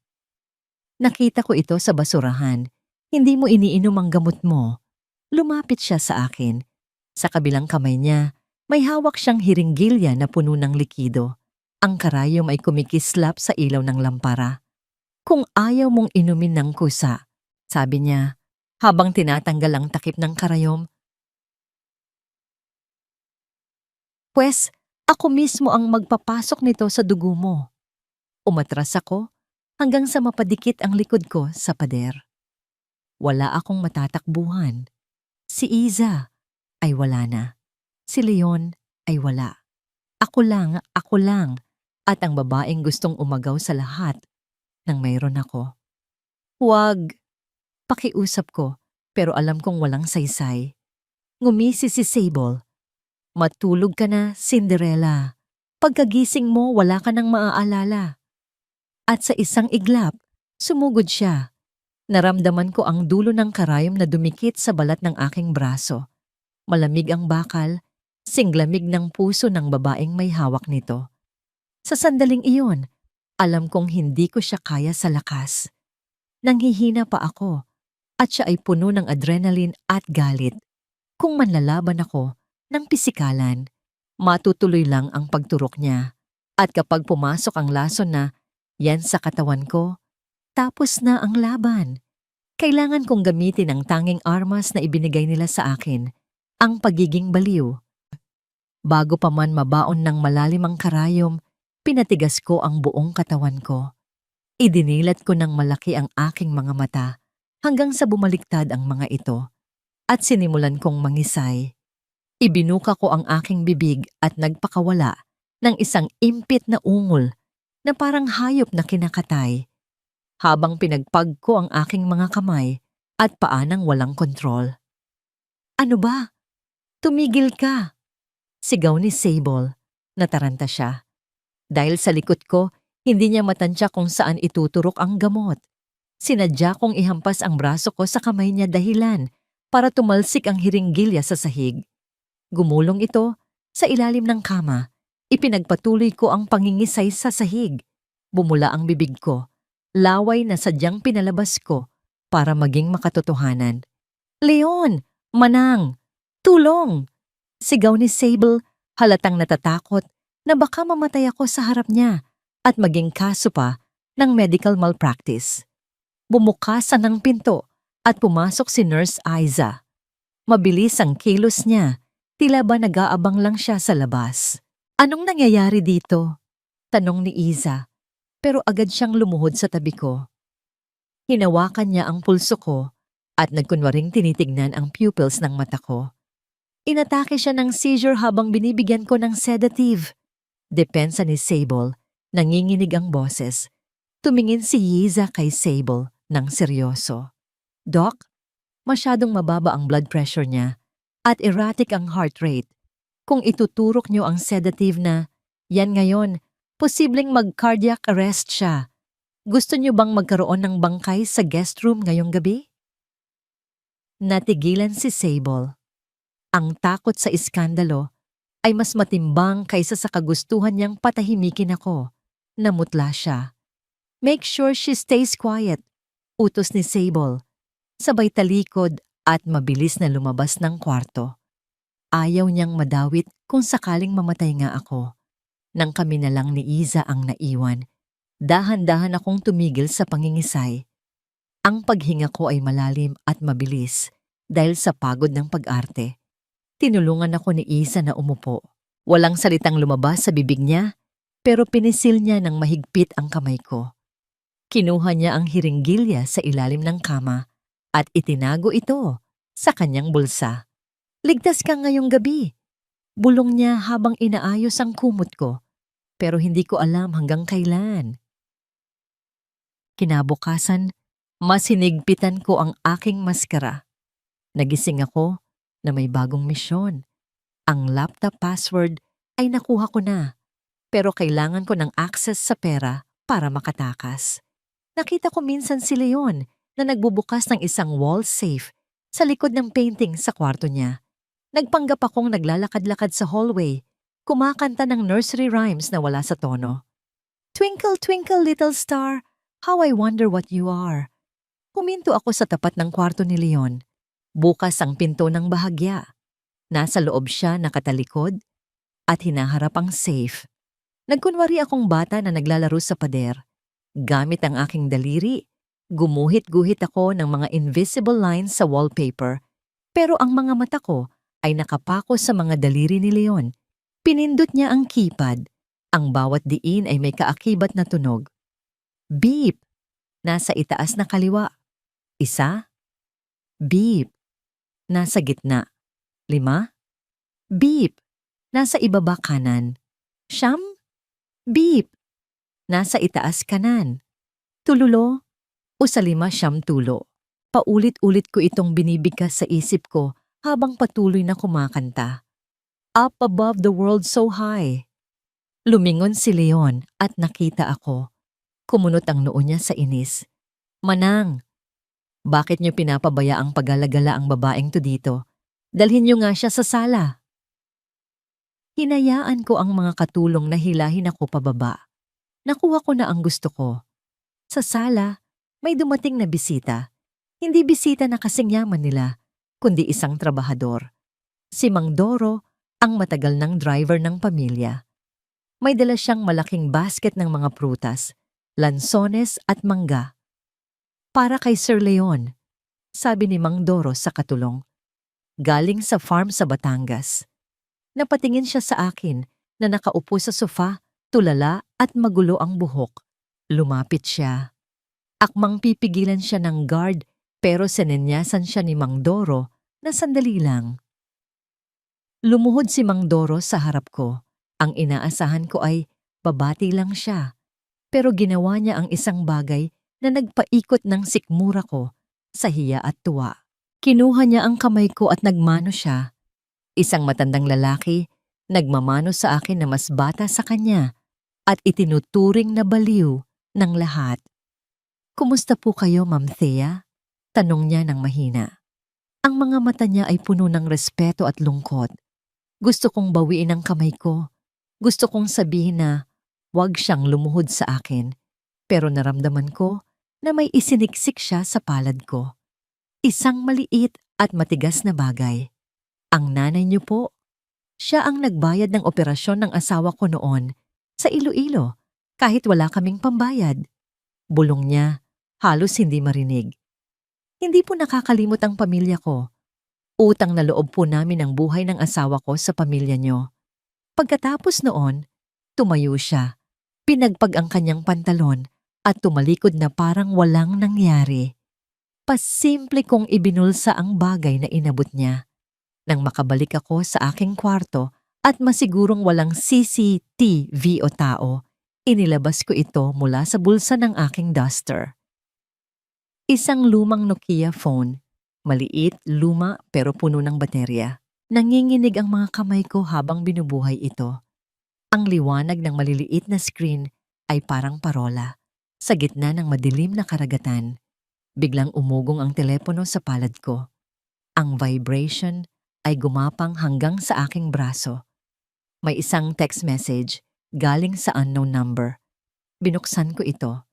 Nakita ko ito sa basurahan. Hindi mo iniinom ang gamot mo. Lumapit siya sa akin. Sa kabilang kamay niya, may hawak siyang hiringgilya na puno ng likido. Ang karayom ay kumikislap sa ilaw ng lampara. Kung ayaw mong inumin ng kusa, sabi niya, habang tinatanggal ang takip ng karayom, "Pwes, ako mismo ang magpapasok nito sa dugo mo." Umatras ako hanggang sa mapadikit ang likod ko sa pader. Wala akong matatakbuhan. Si Iza ay wala na. Si Leon ay wala. Ako lang, at ang babaeng gustong umagaw sa lahat ng mayroon ako. "Huwag," pakiusap ko, pero alam kong walang saysay. Ngumisi si Sable. "Matulog ka na, Cinderella. Pagkagising mo, wala ka nang maaalala." At sa isang iglap, sumugod siya. Naramdaman ko ang dulo ng karayom na dumikit sa balat ng aking braso. Malamig ang bakal, singlamig ng puso ng babaeng may hawak nito. Sa sandaling iyon, alam kong hindi ko siya kaya sa lakas. Nanghihina pa ako, at siya ay puno ng adrenaline at galit. Kung manlalaban ako ng pisikalan, matutuloy lang ang pagturok niya. At kapag pumasok ang lason na yan sa katawan ko, tapos na ang laban. Kailangan kong gamitin ang tanging armas na ibinigay nila sa akin, ang pagiging baliw. Bago pa man mabaon ng malalim ang karayom, pinatigas ko ang buong katawan ko. Idinilat ko ng malaki ang aking mga mata hanggang sa bumaliktad ang mga ito at sinimulan kong mangisay. Ibinuka ko ang aking bibig at nagpakawala ng isang impit na ungol na parang hayop na kinakatay, habang pinagpag ko ang aking mga kamay at paa nang walang kontrol. "Ano ba? Tumigil ka!" Sigaw ni Sable. Nataranta siya. Dahil sa likod ko, hindi niya matansya kung saan ituturok ang gamot. Sinadya kong ihampas ang braso ko sa kamay niya dahilan para tumalsik ang hiringgilya sa sahig. Gumulong ito sa ilalim ng kama. Ipinagpatuloy ko ang pangingisay sa sahig. Bumula ang bibig ko. Laway na sadyang pinalabas ko para maging makatotohanan. "Leon! Manang! Tulong!" Sigaw ni Sable, halatang natatakot na baka mamatay ako sa harap niya at maging kaso pa ng medical malpractice. Bumukasan ang pinto at pumasok si Nurse Aiza. Mabilis ang kilos niya, tila ba nag-aabang lang siya sa labas. "Anong nangyayari dito?" tanong ni Iza, pero agad siyang lumuhod sa tabi ko. Hinawakan niya ang pulso ko at nagkunwaring tinitignan ang pupils ng mata ko. Inatake siya ng seizure habang binibigyan ko ng sedative. Depensa ni Sable, nanginginig ang boses. Tumingin si Yiza kay Sable ng seryoso. "Doc, masyadong mababa ang blood pressure niya at erratic ang heart rate. Kung ituturok niyo ang sedative na, yan ngayon, posibleng mag-cardiac arrest siya. Gusto niyo bang magkaroon ng bangkay sa guest room ngayong gabi?" Natigilan si Sable. Ang takot sa iskandalo ay mas matimbang kaysa sa kagustuhan niyang patahimikin ako. Namutla siya. "Make sure she stays quiet," utos ni Sable. Sabay talikod at mabilis na lumabas ng kwarto. Ayaw niyang madawit kung sakaling mamatay nga ako. Nang kami na lang ni Iza ang naiwan, dahan-dahan akong tumigil sa pangingisay. Ang paghinga ko ay malalim at mabilis dahil sa pagod ng pag-arte. Tinulungan ako ni Iza na umupo. Walang salitang lumabas sa bibig niya, pero pinisil niya ng mahigpit ang kamay ko. Kinuha niya ang hiringgilya sa ilalim ng kama at itinago ito sa kanyang bulsa. "Ligtas ka ngayong gabi," bulong niya habang inaayos ang kumot ko, pero hindi ko alam hanggang kailan. Kinabukasan, mas hinigpitan ko ang aking maskara. Nagising ako na may bagong misyon. Ang laptop password ay nakuha ko na, pero kailangan ko ng access sa pera para makatakas. Nakita ko minsan si Leon na nagbubukas ng isang wall safe sa likod ng painting sa kwarto niya. Nagpanggap akong naglalakad-lakad sa hallway, kumakanta ng nursery rhymes na wala sa tono. "Twinkle, twinkle, little star, how I wonder what you are." Huminto ako sa tapat ng kwarto ni Leon. Bukas ang pinto ng bahagya. Nasa loob siya nakatalikod at hinaharap ang safe. Nagkunwari akong bata na naglalaro sa pader. Gamit ang aking daliri, gumuhit-guhit ako ng mga invisible lines sa wallpaper, pero ang mga mata ko ay nakapako sa mga daliri ni Leon. Pinindot niya ang keypad. Ang bawat diin ay may kaakibat na tunog. Beep! Nasa itaas na kaliwa. Isa. Beep! Nasa gitna. 5. Beep! Nasa ibaba kanan. 9. Beep! Nasa itaas kanan. Tululo. O sa 5 tulo. Paulit-ulit ko itong binibigkas sa isip ko habang patuloy na kumakanta. Up above the world so high. Lumingon si Leon at nakita ako. Kumunot ang noo niya sa inis. Manang, bakit niyo pinapabayaang pag-alagala ang babaeng to dito? Dalhin niyo nga siya sa sala. Hinayaan ko ang mga katulong na hilahin ako pababa. Nakuha ko na ang gusto ko. Sa sala, may dumating na bisita. Hindi bisita na kasing yaman nila, kundi isang trabahador. Si Mang Doro, ang matagal ng driver ng pamilya. May dala siyang malaking basket ng mga prutas, lansones at mangga. Para kay Sir Leon, sabi ni Mang Doro sa katulong. Galing sa farm sa Batangas. Napatingin siya sa akin na nakaupo sa sofa, tulala at magulo ang buhok. Lumapit siya. Akmang pipigilan siya ng guard pero sinenyasan siya ni Mang Doro na sandali lang. Lumuhod si Mang Doro sa harap ko. Ang inaasahan ko ay babati lang siya. Pero ginawa niya ang isang bagay na nagpaikot ng sikmura ko sa hiya at tuwa. Kinuha niya ang kamay ko at nagmano siya. Isang matandang lalaki, nagmamano sa akin na mas bata sa kanya at itinuturing na baliw ng lahat. Kumusta po kayo, Ma'am Thea? Tanong niya ng mahina. Ang mga mata niya ay puno ng respeto at lungkot. Gusto kong bawiin ang kamay ko. Gusto kong sabihin na huwag siyang lumuhod sa akin. Pero naramdaman ko na may isiniksik siya sa palad ko. Isang maliit at matigas na bagay. Ang nanay niyo po. Siya ang nagbayad ng operasyon ng asawa ko noon sa Iloilo kahit wala kaming pambayad. Bulong niya, halos hindi marinig. Hindi po nakakalimot ang pamilya ko. Utang na loob po namin ang buhay ng asawa ko sa pamilya niyo. Pagkatapos noon, tumayo siya, pinagpag ang kanyang pantalon at tumalikod na parang walang nangyari. Pasimple kong ibinulsa ang bagay na inabot niya. Nang makabalik ako sa aking kwarto at masigurong walang CCTV o tao, inilabas ko ito mula sa bulsa ng aking duster. Isang lumang Nokia phone. Maliit, luma pero puno ng baterya. Nanginginig ang mga kamay ko habang binubuhay ito. Ang liwanag ng maliliit na screen ay parang parola. Sa gitna ng madilim na karagatan, biglang umugong ang telepono sa palad ko. Ang vibration ay gumapang hanggang sa aking braso. May isang text message galing sa unknown number. Binuksan ko ito.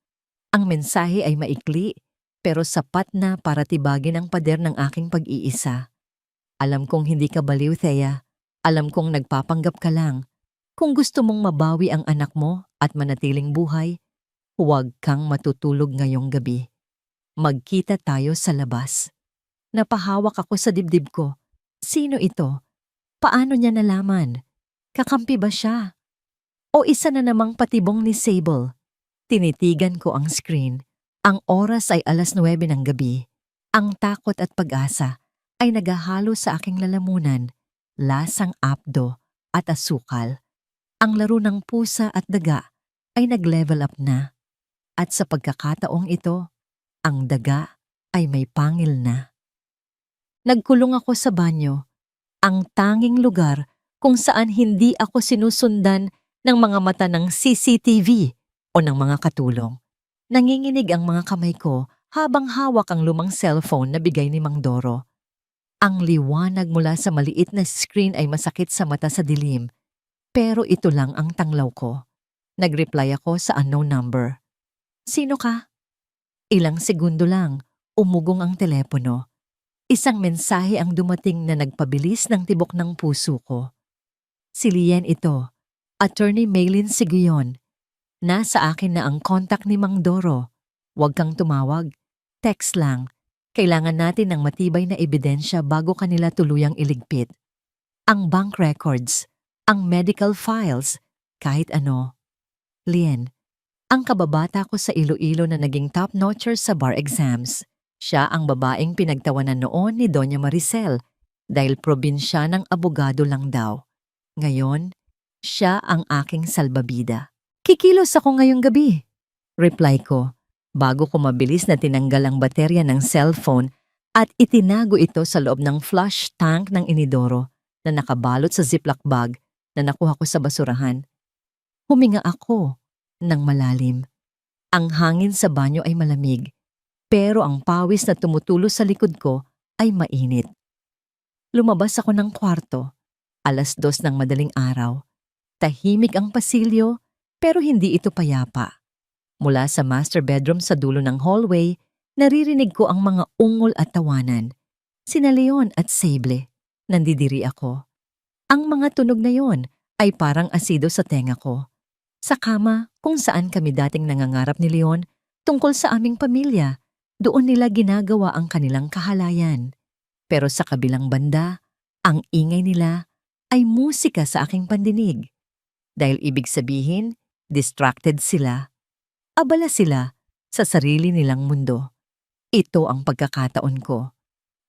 Ang mensahe ay maikli pero sapat na para tibagin ang pader ng aking pag-iisa. Alam kong hindi ka baliw, Thea. Alam kong nagpapanggap ka lang. Kung gusto mong mabawi ang anak mo at manatiling buhay, huwag kang matutulog ngayong gabi. Magkita tayo sa labas. Napahawak ako sa dibdib ko. Sino ito? Paano niya nalaman? Kakampi ba siya? O isa na namang patibong ni Sable? Tinitigan ko ang screen. Ang oras ay 9:00 ng gabi. Ang takot at pag-asa ay naghahalo sa aking lalamunan, lasang apdo at asukal. Ang laro ng pusa at daga ay nag-level up na. At sa pagkakataong ito, ang daga ay may pangil na. Nagkulong ako sa banyo, ang tanging lugar kung saan hindi ako sinusundan ng mga mata ng CCTV o ng mga katulong. Nanginginig ang mga kamay ko habang hawak ang lumang cellphone na bigay ni Mang Doro. Ang liwanag mula sa maliit na screen ay masakit sa mata sa dilim, pero ito lang ang tanglaw ko. Nag-reply ako sa unknown number. Sino ka? Ilang segundo lang, umugong ang telepono. Isang mensahe ang dumating na nagpabilis ng tibok ng puso ko. Si Lien ito. Attorney Maylin Siguion. Nasa akin na ang contact ni Mang Doro. Huwag kang tumawag. Text lang. Kailangan natin ng matibay na ebidensya bago kanila tuluyang iligpit. Ang bank records, ang medical files, kahit ano. Lien, ang kababata ko sa Iloilo na naging top-notcher sa bar exams. Siya ang babaeng pinagtawanan noon ni Doña Maricel dahil probinsya ng abogado lang daw. Ngayon, siya ang aking salbabida. Kikilos ako ngayong gabi. Reply ko, bago ko mabilis na tinanggal ang baterya ng cellphone at itinago ito sa loob ng flush tank ng inidoro na nakabalot sa ziploc bag na nakuha ko sa basurahan. Huminga ako ng malalim. Ang hangin sa banyo ay malamig, pero ang pawis na tumutulo sa likod ko ay mainit. Lumabas ako ng kwarto, 2:00 ng madaling araw. Tahimik ang pasilyo, pero hindi ito payapa. Mula sa master bedroom sa dulo ng hallway, naririnig ko ang mga ungol at tawanan. Sina Leon at Sable. Nandidiri ako. Ang mga tunog na yon ay parang asido sa tenga ko. Sa kama, kung saan kami dating nangangarap ni Leon tungkol sa aming pamilya, doon nila ginagawa ang kanilang kahalayan. Pero sa kabilang banda, ang ingay nila ay musika sa aking pandinig. Dahil ibig sabihin, distracted sila. Abala sila sa sarili nilang mundo. Ito ang pagkakataon ko.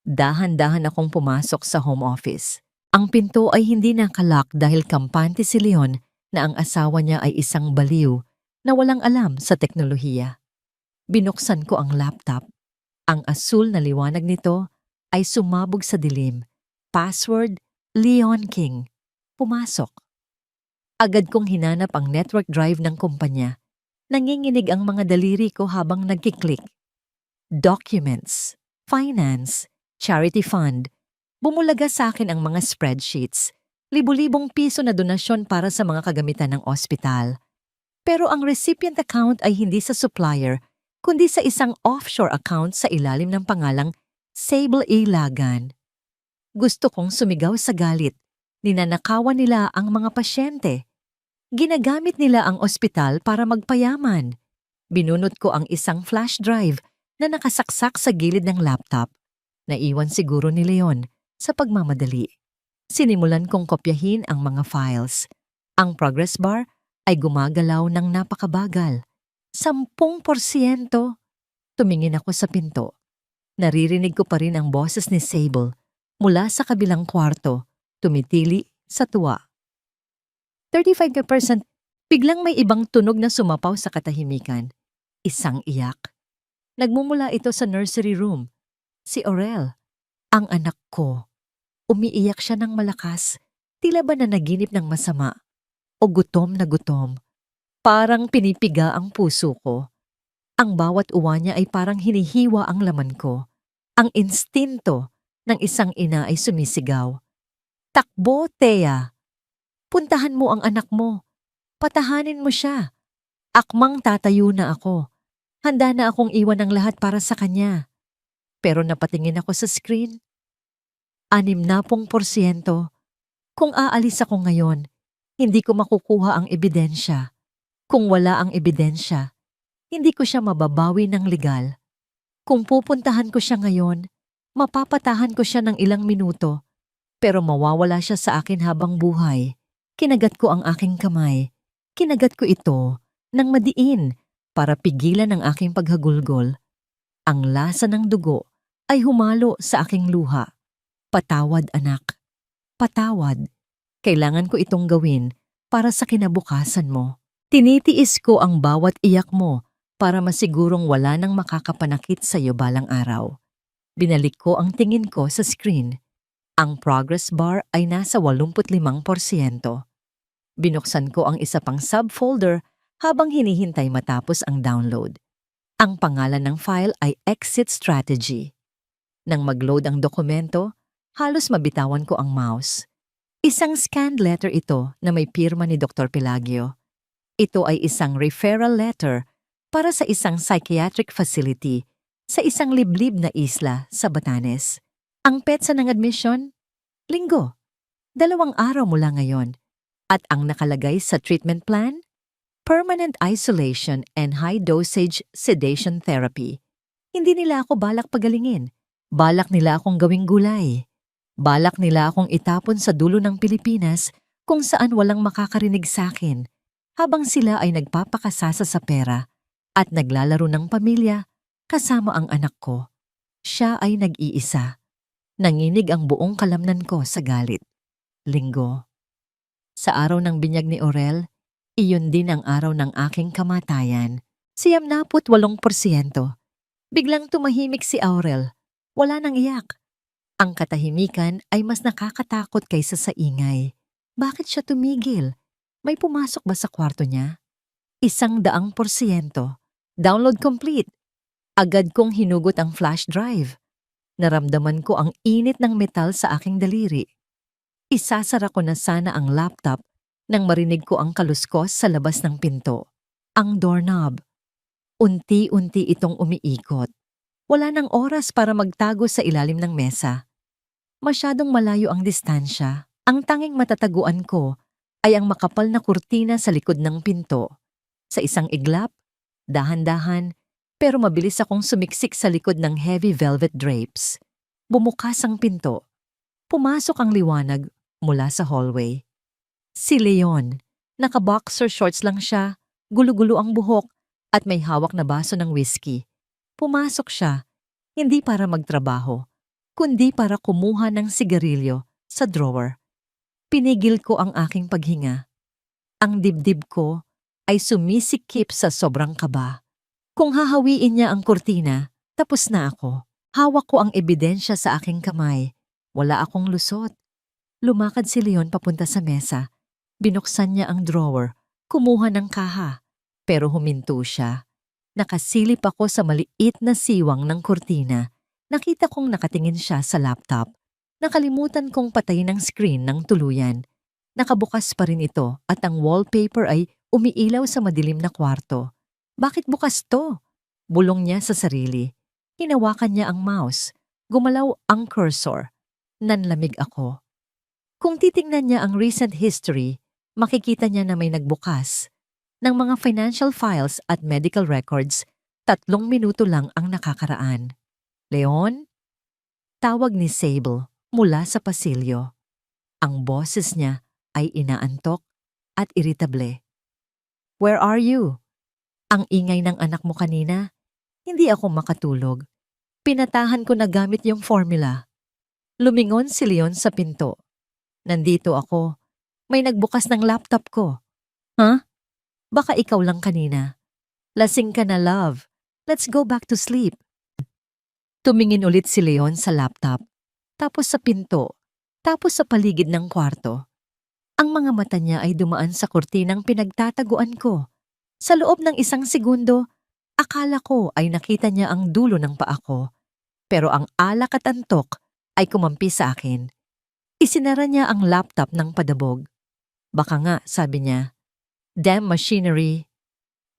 Dahan-dahan akong pumasok sa home office. Ang pinto ay hindi nakalock dahil kampante si Leon na ang asawa niya ay isang baliw na walang alam sa teknolohiya. Binuksan ko ang laptop. Ang asul na liwanag nito ay sumabog sa dilim. Password, Leon King. Pumasok. Agad kong hinanap ang network drive ng kumpanya. Nanginginig ang mga daliri ko habang nagkiklik. Documents, finance, charity fund. Bumulaga sa akin ang mga spreadsheets. Libu-libong piso na donasyon para sa mga kagamitan ng ospital. Pero ang recipient account ay hindi sa supplier, kundi sa isang offshore account sa ilalim ng pangalang Sable A. Lagan. Gusto kong sumigaw sa galit. Ninanakawan nila ang mga pasyente. Ginagamit nila ang ospital para magpayaman. Binunot ko ang isang flash drive na nakasaksak sa gilid ng laptop. Naiwan siguro ni Leon sa pagmamadali. Sinimulan kong kopyahin ang mga files. Ang progress bar ay gumagalaw ng napakabagal. 10%. Tumingin ako sa pinto. Naririnig ko pa rin ang boses ni Sable mula sa kabilang kwarto, tumitili sa tuwa. 35%. Biglang may ibang tunog na sumapaw sa katahimikan. Isang iyak. Nagmumula ito sa nursery room. Si Aurel, ang anak ko. Umiiyak siya ng malakas, tila ba nanaginip ng masama o gutom na gutom. Parang pinipiga ang puso ko. Ang bawat uwa niya ay parang hinihiwa ang laman ko. Ang instinto ng isang ina ay sumisigaw. Takbo, Thea! Puntahan mo ang anak mo. Patahanin mo siya. Akmang tatayo na ako. Handa na akong iwan ang lahat para sa kanya. Pero napatingin ako sa screen. 60%. Kung aalis ako ngayon, hindi ko makukuha ang ebidensya. Kung wala ang ebidensya, hindi ko siya mababawi ng legal. Kung pupuntahan ko siya ngayon, mapapatahan ko siya ng ilang minuto, pero mawawala siya sa akin habang buhay. Kinagat ko ang aking kamay. Kinagat ko ito ng madiin para pigilan ang aking paghagulgol. Ang lasa ng dugo ay humalo sa aking luha. Patawad, anak. Patawad. Kailangan ko itong gawin para sa kinabukasan mo. Tinitiis ko ang bawat iyak mo para masigurong wala nang makakapanakit sa iyo balang araw. Binalik ko ang tingin ko sa screen. Ang progress bar ay nasa 85%. Binuksan ko ang isa pang subfolder habang hinihintay matapos ang download. Ang pangalan ng file ay Exit Strategy. Nang mag-load ang dokumento, halos mabitawan ko ang mouse. Isang scanned letter ito na may pirma ni Dr. Pelagio. Ito ay isang referral letter para sa isang psychiatric facility sa isang liblib na isla sa Batanes. Ang petsa ng admission? Linggo. 2 araw mula ngayon. At ang nakalagay sa treatment plan? Permanent isolation and high-dosage sedation therapy. Hindi nila ako balak pagalingin. Balak nila akong gawing gulay. Balak nila akong itapon sa dulo ng Pilipinas kung saan walang makakarinig sa akin habang sila ay nagpapakasasa sa pera at naglalaro ng pamilya kasama ang anak ko. Siya ay nag-iisa. Nanginig ang buong kalamnan ko sa galit. Linggo. Sa araw ng binyag ni Aurel, iyon din ang araw ng aking kamatayan. 98%. Biglang tumahimik si Aurel. Wala nang iyak. Ang katahimikan ay mas nakakatakot kaysa sa ingay. Bakit siya tumigil? May pumasok ba sa kwarto niya? 100%. Download complete. Agad kong hinugot ang flash drive. Naramdaman ko ang init ng metal sa aking daliri. Isasara ko na sana ang laptop nang marinig ko ang kaluskos sa labas ng pinto. Ang doorknob. Unti-unti itong umiikot. Wala nang oras para magtago sa ilalim ng mesa. Masyadong malayo ang distansya. Ang tanging matataguan ko ay ang makapal na kurtina sa likod ng pinto. Sa isang iglap, dahan-dahan, pero mabilis akong sumiksik sa likod ng heavy velvet drapes. Bumukas ang pinto. Pumasok ang liwanag mula sa hallway. Si Leon, naka-boxer shorts lang siya, gulo-gulo ang buhok at may hawak na baso ng whiskey. Pumasok siya, hindi para magtrabaho, kundi para kumuha ng sigarilyo sa drawer. Pinigil ko ang aking paghinga. Ang dibdib ko ay sumisikip sa sobrang kaba. Kung hahawiin niya ang kurtina, tapos na ako. Hawak ko ang ebidensya sa aking kamay. Wala akong lusot. Lumakad si Leon papunta sa mesa. Binuksan niya ang drawer, kumuha ng kaha. Pero huminto siya. Nakasilip ako sa maliit na siwang ng kurtina. Nakita kong nakatingin siya sa laptop. Nakalimutan kong patayin ang screen ng tuluyan. Nakabukas pa rin ito at ang wallpaper ay umiilaw sa madilim na kwarto. Bakit bukas to? Bulong niya sa sarili. Hinawakan niya ang mouse. Gumalaw ang cursor. Nanlamig ako. Kung titingnan niya ang recent history, makikita niya na may nagbukas. Ng mga financial files at medical records, 3 minuto lang ang nakakaraan. Leon? Tawag ni Sable mula sa pasilyo. Ang boses niya ay inaantok at iritable. Where are you? Ang ingay ng anak mo kanina. Hindi ako makatulog. Pinatahan ko na gamit yung formula. Lumingon si Leon sa pinto. Nandito ako. May nagbukas ng laptop ko. Huh? Baka ikaw lang kanina. Lasing ka na, love. Let's go back to sleep. Tumingin ulit si Leon sa laptop. Tapos sa pinto. Tapos sa paligid ng kwarto. Ang mga mata niya ay dumaan sa kurtinang pinagtataguan ko. Sa loob ng 1 segundo, akala ko ay nakita niya ang dulo ng paa ko. Pero ang alak at antok ay kumampi sa akin. Isinara niya ang laptop ng padabog. Baka nga, sabi niya. Damn machinery.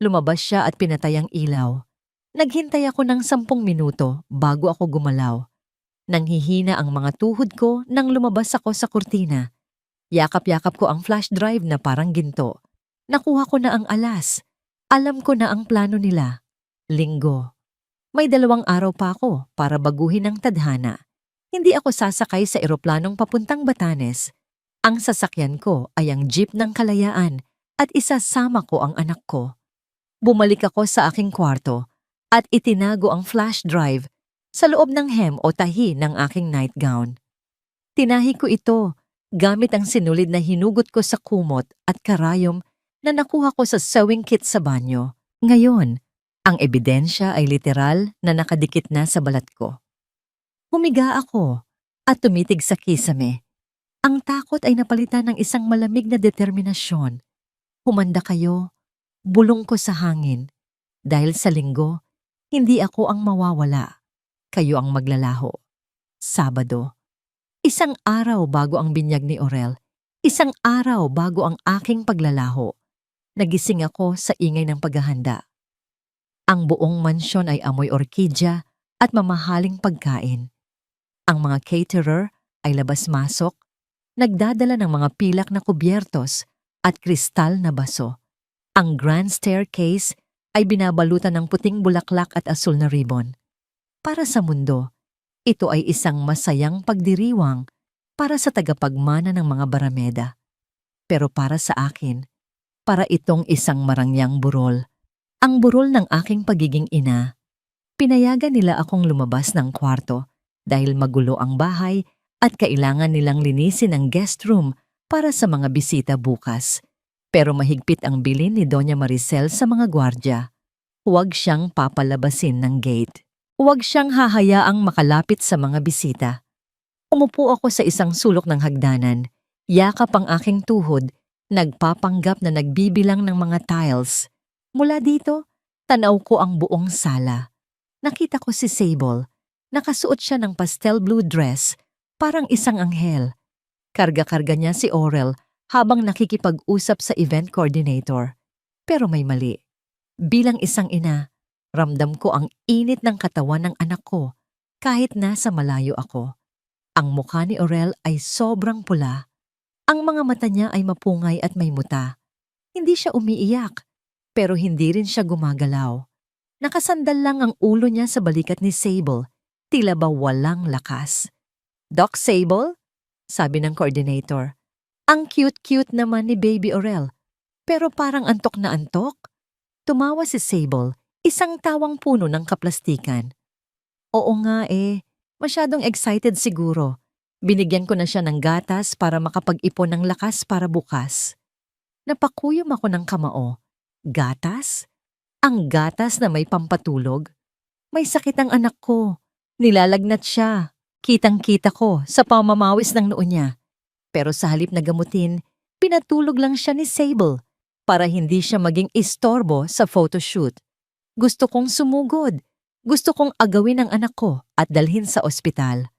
Lumabas siya at pinatay ang ilaw. Naghintay ako ng 10 minuto bago ako gumalaw. Nanghihina ang mga tuhod ko nang lumabas ako sa kurtina. Yakap-yakap ko ang flash drive na parang ginto. Nakuha ko na ang alas. Alam ko na ang plano nila. Linggo. May 2 araw pa ako para baguhin ang tadhana. Hindi ako sasakay sa eroplanong papuntang Batanes. Ang sasakyan ko ay ang jeep ng kalayaan at isasama ko ang anak ko. Bumalik ako sa aking kwarto at itinago ang flash drive sa loob ng hem o tahi ng aking nightgown. Tinahi ko ito gamit ang sinulid na hinugot ko sa kumot at karayom na nakuha ko sa sewing kit sa banyo. Ngayon, ang ebidensya ay literal na nakadikit na sa balat ko. Humiga ako at tumitig sa kisame. Ang takot ay napalitan ng isang malamig na determinasyon. Humanda kayo, bulong ko sa hangin. Dahil sa Linggo, hindi ako ang mawawala. Kayo ang maglalaho. Sabado. 1 araw bago ang binyag ni Aurel. 1 araw bago ang aking paglalaho. Nagising ako sa ingay ng paghahanda. Ang buong mansyon ay amoy orkidya at mamahaling pagkain. Ang mga caterer ay labas-masok, nagdadala ng mga pilak na kubyertos at kristal na baso. Ang grand staircase ay binabalutan ng puting bulaklak at asul na ribbon. Para sa mundo, ito ay isang masayang pagdiriwang para sa tagapagmana ng mga barameda. Pero para sa akin, para itong isang marangyang burol. Ang burol ng aking pagiging ina. Pinayagan nila akong lumabas ng kwarto dahil magulo ang bahay at kailangan nilang linisin ang guest room para sa mga bisita bukas. Pero mahigpit ang bilin ni Doña Maricel sa mga gwardya. Huwag siyang papalabasin ng gate. Huwag siyang hahayaang makalapit sa mga bisita. Umupo ako sa isang sulok ng hagdanan. Yakap ang aking tuhod, nagpapanggap na nagbibilang ng mga tiles. Mula dito, tanaw ko ang buong sala. Nakita ko si Sable. Nakasuot siya ng pastel blue dress, parang isang anghel. Karga-karga niya si Aurel habang nakikipag-usap sa event coordinator. Pero may mali. Bilang isang ina, ramdam ko ang init ng katawan ng anak ko kahit nasa malayo ako. Ang mukha ni Aurel ay sobrang pula. Ang mga mata niya ay mapungay at may muta. Hindi siya umiiyak, pero hindi rin siya gumagalaw. Nakasandal lang ang ulo niya sa balikat ni Sable, tila ba walang lakas. "Doc Sable?" sabi ng coordinator. Ang cute-cute naman ni Baby Aurel, pero parang antok na antok. Tumawa si Sable, isang tawang puno ng kaplastikan. "Oo nga masyadong excited siguro. Binigyan ko na siya ng gatas para makapag-ipon ng lakas para bukas." Napakuyom ako ng kamao. Gatas? Ang gatas na may pampatulog? May sakit ang anak ko. Nilalagnat siya. Kitang-kita ko sa pamamawis ng noo niya. Pero sa halip na gamutin, pinatulog lang siya ni Sable para hindi siya maging istorbo sa photoshoot. Gusto kong sumugod. Gusto kong agawin ang anak ko at dalhin sa ospital.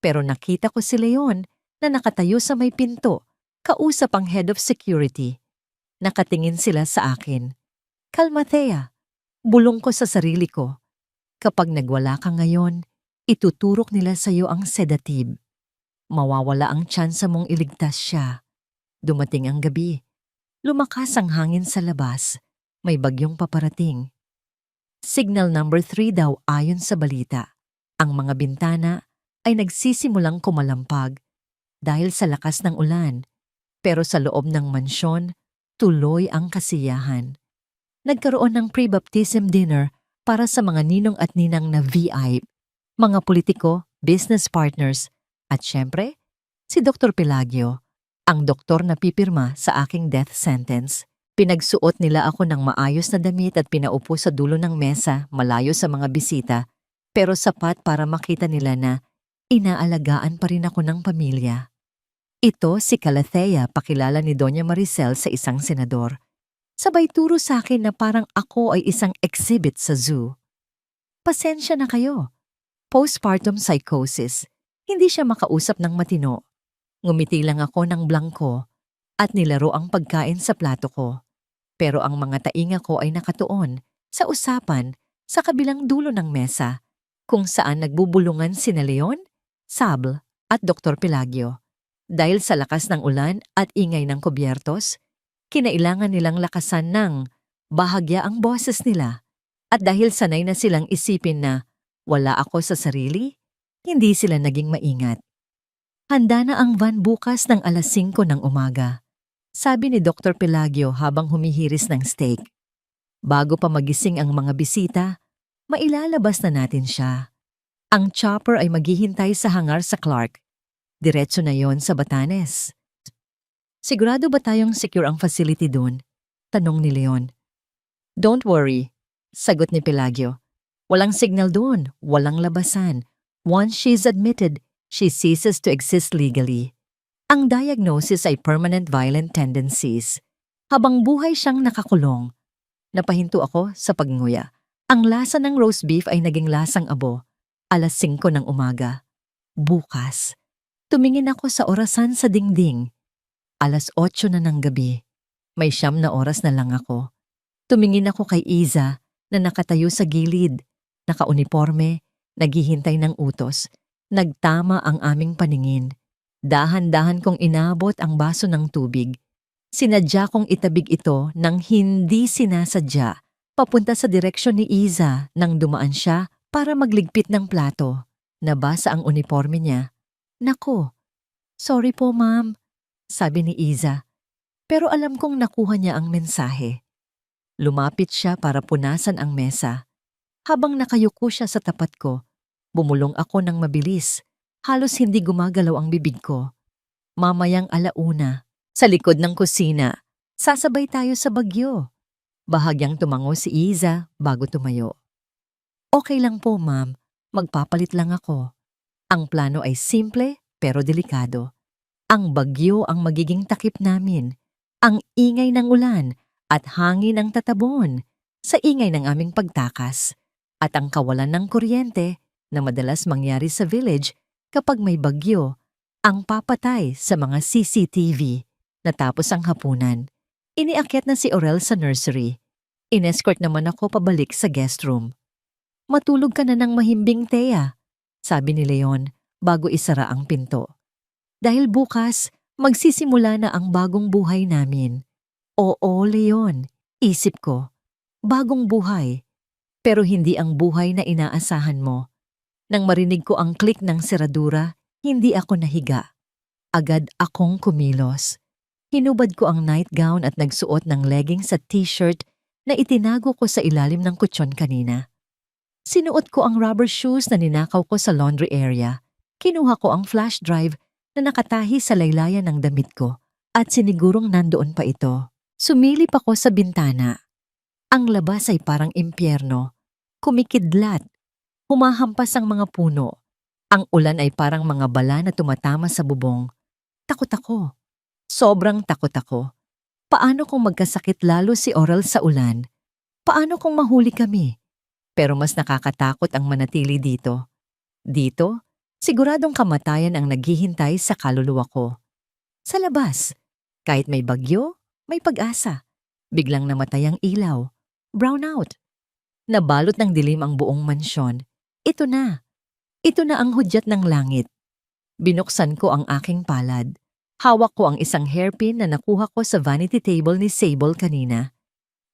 Pero nakita ko si Leon na nakatayo sa may pinto, kausap ang head of security. Nakatingin sila sa akin. "Kalma, Thea." Bulong ko sa sarili ko. Kapag nagwala ka ngayon, ituturok nila sa iyo ang sedative. Mawawala ang tsansa mong iligtas siya. Dumating ang gabi. Lumakas ang hangin sa labas. May bagyong paparating. Signal number 3 daw ayon sa balita. Ang mga bintana ay nagsisimulang kumalampag dahil sa lakas ng ulan. Pero sa loob ng mansyon, tuloy ang kasiyahan. Nagkaroon ng pre-baptism dinner para sa mga ninong at ninang na VIP, mga politiko, business partners, at syempre, si Dr. Pelagio, ang doktor na pipirma sa aking death sentence. Pinagsuot nila ako ng maayos na damit at pinaupo sa dulo ng mesa malayo sa mga bisita, pero sapat para makita nila na inaalagaan pa rin ako ng pamilya. Ito si Calathea, pakilala ni Doña Maricel sa isang senador. Sabay turo sa akin na parang ako ay isang exhibit sa zoo. "Pasensya na kayo. Postpartum psychosis. Hindi siya makausap ng matino." Ngumiti lang ako ng blangko at nilaro ang pagkain sa plato ko. Pero ang mga tainga ko ay nakatuon sa usapan sa kabilang dulo ng mesa kung saan nagbubulungan sina Leon, Sable at Dr. Pelagio. Dahil sa lakas ng ulan at ingay ng kubyertos, kinailangan nilang lakasan ng bahagya ang boses nila. At dahil sanay na silang isipin na wala ako sa sarili, hindi sila naging maingat. "Handa na ang van bukas ng alas 5 ng umaga," sabi ni Dr. Pelagio habang humihiris ng steak. "Bago pa magising ang mga bisita, mailalabas na natin siya. Ang chopper ay maghihintay sa hangar sa Clark. Diretso na yon sa Batanes." "Sigurado ba tayong secure ang facility dun?" tanong ni Leon. "Don't worry," sagot ni Pelagio. "Walang signal dun, walang labasan. Once she's admitted, she ceases to exist legally. Ang diagnosis ay permanent violent tendencies. Habang buhay siyang nakakulong." Napahinto ako sa pagnguya. Ang lasa ng roast beef ay naging lasang abo. Alas 5 ng umaga. Bukas. Tumingin ako sa orasan sa dingding. Alas 8 na ng gabi. May 9 na oras na lang ako. Tumingin ako kay Iza na nakatayo sa gilid, nakauniporme, naghihintay ng utos. Nagtama ang aming paningin. Dahan-dahan kong inabot ang baso ng tubig. Sinadya kong itabig ito nang hindi sinasadya papunta sa direksyon ni Iza nang dumaan siya para magligpit ng plato. Nabasa ang uniforme niya. Nako, sorry po ma'am, sabi ni Iza. Pero alam kong nakuha niya ang mensahe. Lumapit siya para punasan ang mesa. Habang nakayuko siya sa tapat ko, bumulong ako ng mabilis. Halos hindi gumagalaw ang bibig ko. Mamayang alauna, sa likod ng kusina, sasabay tayo sa bagyo. Bahagyang tumango si Iza bago tumayo. Okay lang po ma'am, magpapalit lang ako. Ang plano ay simple pero delikado. Ang bagyo ang magiging takip namin. Ang ingay ng ulan at hangin ang tatabon sa ingay ng aming pagtakas. At ang kawalan ng kuryente na madalas mangyari sa village kapag may bagyo, ang papatay sa mga CCTV. Natapos ang hapunan. Iniakyat na si Aurel sa nursery. Inescort naman ako pabalik sa guest room. Matulog ka na ng mahimbing, Thea, sabi ni Leon bago isara ang pinto. Dahil bukas, magsisimula na ang bagong buhay namin. Oo, Leon, isip ko. Bagong buhay. Pero hindi ang buhay na inaasahan mo. Nang marinig ko ang click ng seradura, hindi ako nahiga. Agad akong kumilos. Hinubad ko ang nightgown at nagsuot ng leggings at t-shirt na itinago ko sa ilalim ng kutsyon kanina. Sinuot ko ang rubber shoes na ninakaw ko sa laundry area. Kinuha ko ang flash drive na nakatahi sa laylayan ng damit ko at sinigurong nandoon pa ito. Sumilip ako sa bintana. Ang labas ay parang impyerno. Kumikidlat. Humahampas ang mga puno. Ang ulan ay parang mga bala na tumatama sa bubong. Takot ako. Sobrang takot ako. Paano kung magkasakit lalo si Aurel sa ulan? Paano kung mahuli kami? Pero mas nakakatakot ang manatili dito. Dito, siguradong kamatayan ang naghihintay sa kaluluwa ko. Sa labas, kahit may bagyo, may pag-asa. Biglang namatay ang ilaw. Brownout. Nabalot ng dilim ang buong mansyon. Ito na. Ito na ang hudyat ng langit. Binuksan ko ang aking palad. Hawak ko ang isang hairpin na nakuha ko sa vanity table ni Sable kanina.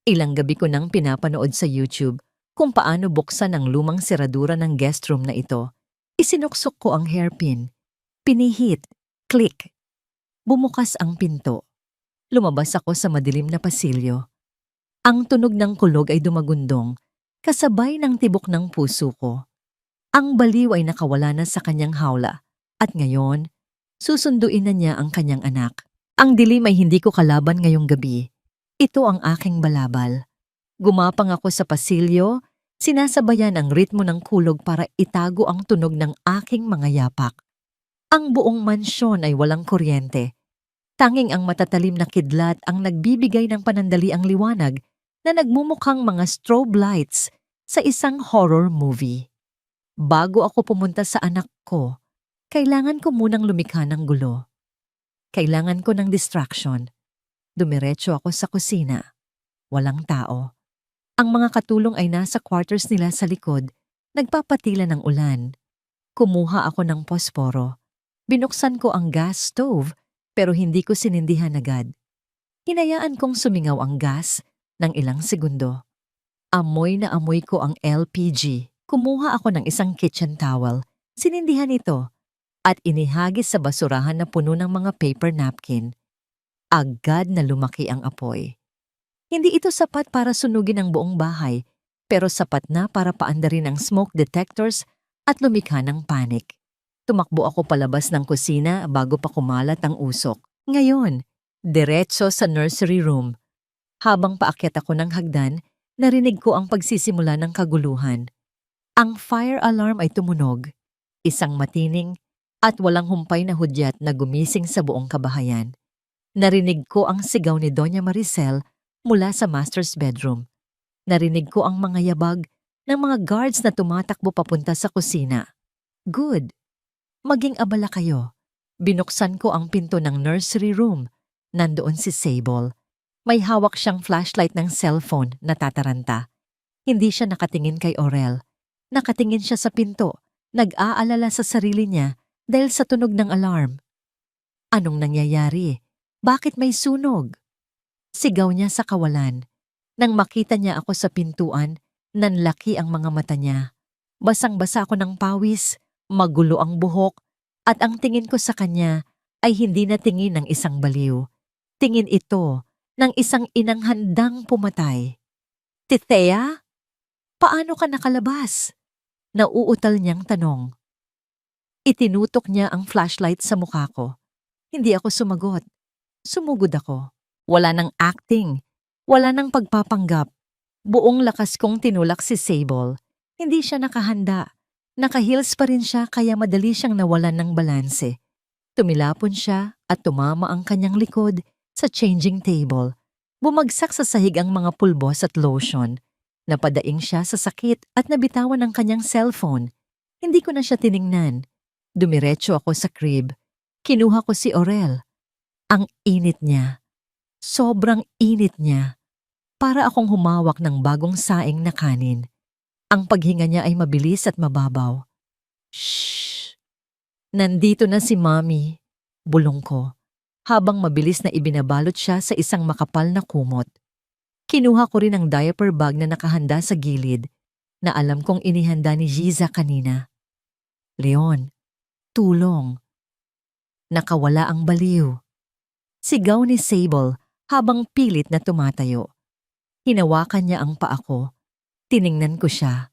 Ilang gabi ko nang pinapanood sa YouTube kung paano buksan ang lumang seradura ng guest room na ito. Isinuksok ko ang hairpin. Pinihit. Click. Bumukas ang pinto. Lumabas ako sa madilim na pasilyo. Ang tunog ng kulog ay dumagundong, kasabay ng tibok ng puso ko. Ang baliw ay nakawala na sa kanyang hawla, at ngayon, susunduin na niya ang kanyang anak. Ang dilim ay hindi ko kalaban ngayong gabi. Ito ang aking balabal. Gumapang ako sa pasilyo, sinasabayan ang ritmo ng kulog para itago ang tunog ng aking mga yapak. Ang buong mansyon ay walang kuryente. Tanging ang matatalim na kidlat ang nagbibigay ng panandaliang liwanag na nagmumukhang mga strobe lights sa isang horror movie. Bago ako pumunta sa anak ko, kailangan ko munang lumikha ng gulo. Kailangan ko ng distraction. Dumiretso ako sa kusina. Walang tao. Ang mga katulong ay nasa quarters nila sa likod, nagpapatila ng ulan. Kumuha ako ng posporo. Binuksan ko ang gas stove pero hindi ko sinindihan agad. Hinayaan kong sumingaw ang gas ng ilang segundo. Amoy na amoy ko ang LPG. Kumuha ako ng isang kitchen towel. Sinindihan ito at inihagis sa basurahan na puno ng mga paper napkin. Agad na lumaki ang apoy. Hindi ito sapat para sunugin ang buong bahay, pero sapat na para paandarin ang smoke detectors at lumikha ng panic. Tumakbo ako palabas ng kusina bago pa kumalat ang usok. Ngayon, diretso sa nursery room. Habang paakyat ako ng hagdan, narinig ko ang pagsisimula ng kaguluhan. Ang fire alarm ay tumunog, isang matining at walang humpay na hudyat na gumising sa buong kabahayan. Narinig ko ang sigaw ni Doña Maricel mula sa master's bedroom. Narinig ko ang mga yabag ng mga guards na tumatakbo papunta sa kusina. Good. Maging abala kayo. Binuksan ko ang pinto ng nursery room. Nandoon si Sable. May hawak siyang flashlight ng cellphone na tataranta. Hindi siya nakatingin kay Aurel. Nakatingin siya sa pinto. Nag-aalala sa sarili niya dahil sa tunog ng alarm. Anong nangyayari? Bakit may sunog? Sigaw niya sa kawalan. Nang makita niya ako sa pintuan, nanlaki ang mga mata niya. Basang-basa ako ng pawis, magulo ang buhok, at ang tingin ko sa kanya ay hindi na tingin ng isang baliw. Tingin ito ng isang inang handang pumatay. "Tithea, paano ka nakalabas?" Nauutal niyang tanong. Itinutok niya ang flashlight sa mukha ko. Hindi ako sumagot. Sumugod ako. Wala nang acting. Wala nang pagpapanggap. Buong lakas kong tinulak si Sable. Hindi siya nakahanda. Naka-heels pa rin siya kaya madali siyang nawalan ng balanse. Tumilapon siya at tumama ang kanyang likod sa changing table. Bumagsak sa sahig ang mga pulbos at lotion. Napadaing siya sa sakit at nabitawan ang kanyang cellphone. Hindi ko na siya tiningnan. Dumiretso ako sa crib. Kinuha ko si Aurel. Ang init niya. Sobrang init niya. Para akong humawak ng bagong saing na kanin. Ang paghinga niya ay mabilis at mababaw. Shh! Nandito na si Mommy, bulong ko, habang mabilis na ibinabalot siya sa isang makapal na kumot. Kinuha ko rin ang diaper bag na nakahanda sa gilid, na alam kong inihanda ni Giza kanina. "Leon, tulong." Nakawala ang baliw. Sigaw ni Sable habang pilit na tumatayo. Hinawakan niya ang paa ko. Tiningnan ko siya.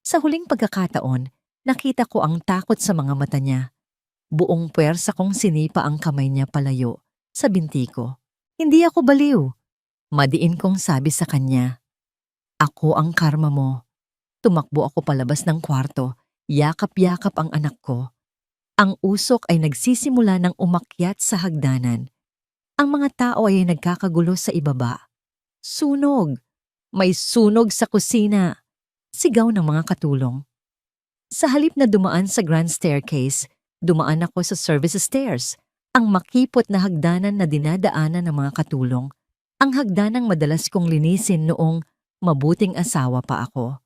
Sa huling pagkakataon, nakita ko ang takot sa mga mata niya. Buong puwersa kong sinipa ang kamay niya palayo sa binti ko. "Hindi ako baliw." Madiin kong sabi sa kanya. "Ako ang karma mo." Tumakbo ako palabas ng kwarto. Yakap-yakap ang anak ko. Ang usok ay nagsisimula ng umakyat sa hagdanan. Ang mga tao ay nagkakagulo sa ibaba. Sunog! May sunog sa kusina! Sigaw ng mga katulong. Sa halip na dumaan sa grand staircase, dumaan ako sa service stairs, ang makipot na hagdanan na dinadaanan ng mga katulong. Ang hagdanang madalas kong linisin noong mabuting asawa pa ako.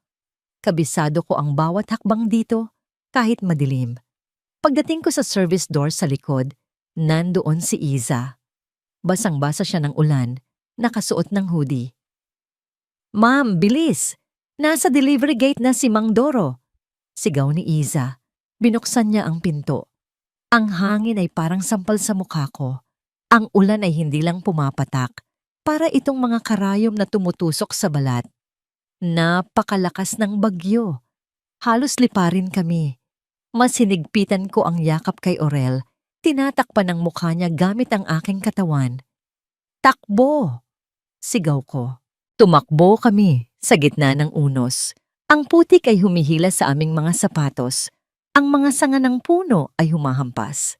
Kabisado ko ang bawat hakbang dito, kahit madilim. Pagdating ko sa service door sa likod, nandoon si Iza. Basang-basa siya ng ulan, nakasuot ng hoodie. "Ma'am, bilis! Nasa delivery gate na si Mang Doro!" Sigaw ni Iza. Binuksan niya ang pinto. Ang hangin ay parang sampal sa mukha ko. Ang ulan ay hindi lang pumapatak, para itong mga karayom na tumutusok sa balat. Napakalakas ng bagyo. Halos liparin kami. Mas hinigpitan ko ang yakap kay Aurel. Tinatakpan ang mukha niya gamit ang aking katawan. "Takbo!" Sigaw ko. Tumakbo kami sa gitna ng unos. Ang putik ay humihila sa aming mga sapatos. Ang mga sanga ng puno ay humahampas.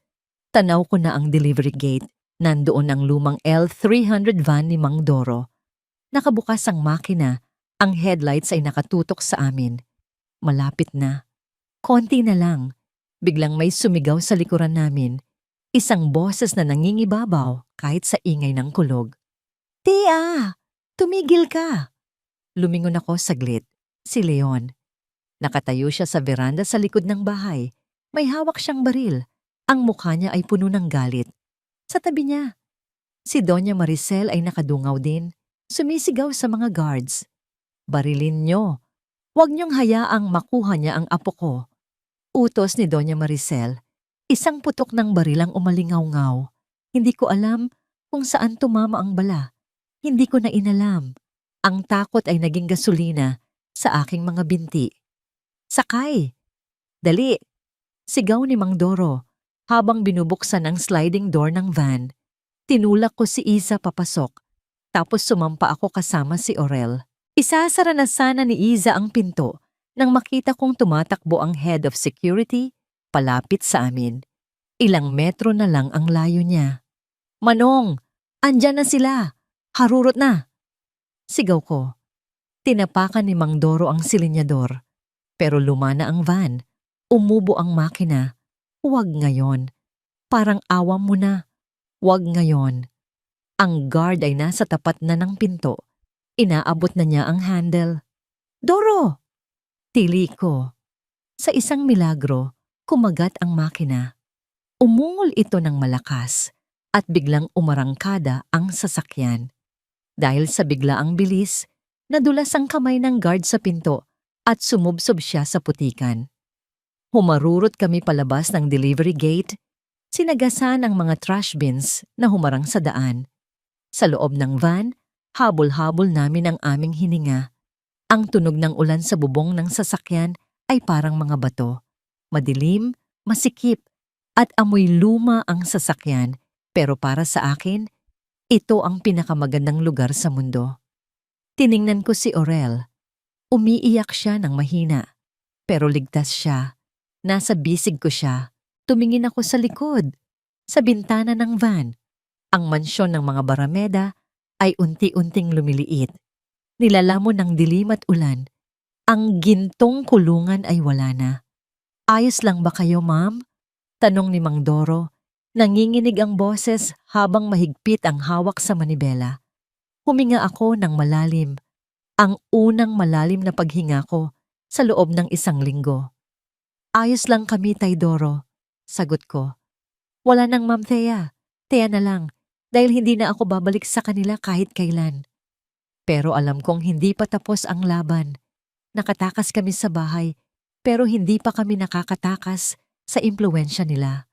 Tanaw ko na ang delivery gate. Nandoon ang lumang L300 van ni Mang Doro. Nakabukas ang makina. Ang headlights ay nakatutok sa amin. Malapit na. Konti na lang. Biglang may sumigaw sa likuran namin. Isang boses na nangingibabaw kahit sa ingay ng kulog. "Tia! Tumigil ka!" Lumingon ako saglit. Si Leon. Nakatayo siya sa veranda sa likod ng bahay. May hawak siyang baril. Ang mukha niya ay puno ng galit. Sa tabi niya, si Doña Maricel ay nakadungaw din. Sumisigaw sa mga guards. "Barilin niyo. Huwag niyong hayaang makuha niya ang apo ko." Utos ni Doña Maricel. Isang putok ng baril ang umalingaw-ngaw. Hindi ko alam kung saan tumama ang bala. Hindi ko na inalam. Ang takot ay naging gasolina sa aking mga binti. "Sakay! Dali!" Sigaw ni Mang Doro habang binubuksan ang sliding door ng van. Tinulak ko si Iza papasok, tapos sumampa ako kasama si Aurel. Isasara na sana ni Iza ang pinto nang makita kong tumatakbo ang head of security palapit sa amin. Ilang metro na lang ang layo niya. "Manong! Andyan na sila! Harurot na!" Sigaw ko. Tinapakan ni Mang Doro ang silinyador. Pero lumana ang van. Umubo ang makina. "Huwag ngayon. Parang awa mo na. Huwag ngayon." Ang guard ay nasa tapat na ng pinto. Inaabot na niya ang handle. "Doro!" Tili ko. Sa isang milagro, kumagat ang makina. Umungol ito ng malakas at biglang umarangkada ang sasakyan. Dahil sa biglaang bilis, nadulas ang kamay ng guard sa pinto at sumubsob siya sa putikan. Humarurot kami palabas ng delivery gate, sinagasan ang mga trash bins na humarang sa daan. Sa loob ng van, habol-habol namin ang aming hininga. Ang tunog ng ulan sa bubong ng sasakyan ay parang mga bato. Madilim, masikip, at amoy luma ang sasakyan. Pero para sa akin, ito ang pinakamagandang lugar sa mundo. Tiningnan ko si Aurel. Umiiyak siya ng mahina. Pero ligtas siya. Nasa bisig ko siya. Tumingin ako sa likod. Sa bintana ng van. Ang mansyon ng mga Barameda ay unti-unting lumiliit. Nilalamon ng dilim at ulan. Ang gintong kulungan ay wala na. Ayos lang ba kayo, ma'am? Tanong ni Mang Doro. Nanginginig ang boses habang mahigpit ang hawak sa manibela. Huminga ako ng malalim. Ang unang malalim na paghinga ko sa loob ng 1 linggo. Ayos lang kami, Tay Doro. Sagot ko. Wala nang Ma'am Thea. Thea na lang. Dahil hindi na ako babalik sa kanila kahit kailan. Pero alam kong hindi pa tapos ang laban. Nakatakas kami sa bahay, pero hindi pa kami nakakatakas sa impluwensya nila.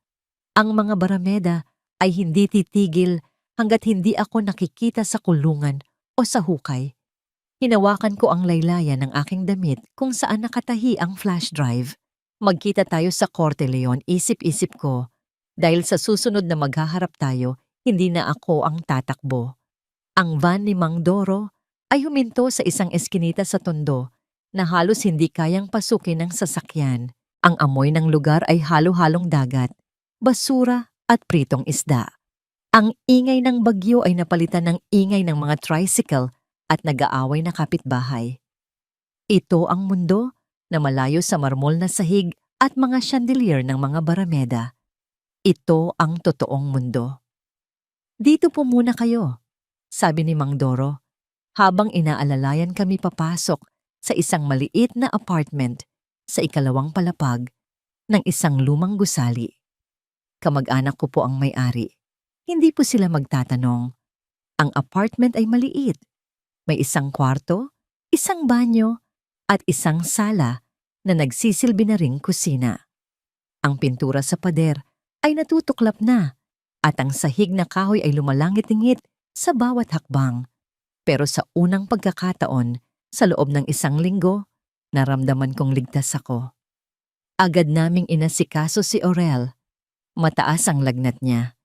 Ang mga Barameda ay hindi titigil hanggat hindi ako nakikita sa kulungan o sa hukay. Hinawakan ko ang laylayan ng aking damit kung saan nakatahi ang flash drive. Magkita tayo sa Korte Leon, isip-isip ko. Dahil sa susunod na maghaharap tayo, hindi na ako ang tatakbo. Ang van ni Mang Doro ay huminto sa isang eskinita sa Tondo na halos hindi kayang pasukin ng sasakyan. Ang amoy ng lugar ay halo-halong dagat, basura at pritong isda. Ang ingay ng bagyo ay napalitan ng ingay ng mga tricycle at nag-aaway na kapitbahay. Ito ang mundo na malayo sa marmol na sahig at mga chandelier ng mga Barameda. Ito ang totoong mundo. Dito po muna kayo, sabi ni Mang Doro, habang inaalalayan kami papasok sa isang maliit na apartment sa 2nd palapag ng isang lumang gusali. Kamag-anak ko po ang may-ari. Hindi po sila magtatanong. Ang apartment ay maliit. May 1 kwarto, 1 banyo, at 1 sala na nagsisilbi na ring kusina. Ang pintura sa pader ay natutuklap na at ang sahig na kahoy ay lumalangit-ingit sa bawat hakbang. Pero sa unang pagkakataon, sa loob ng 1 linggo, naramdaman kong ligtas ako. Agad naming inasikaso si Aurel. Mataas ang lagnat niya.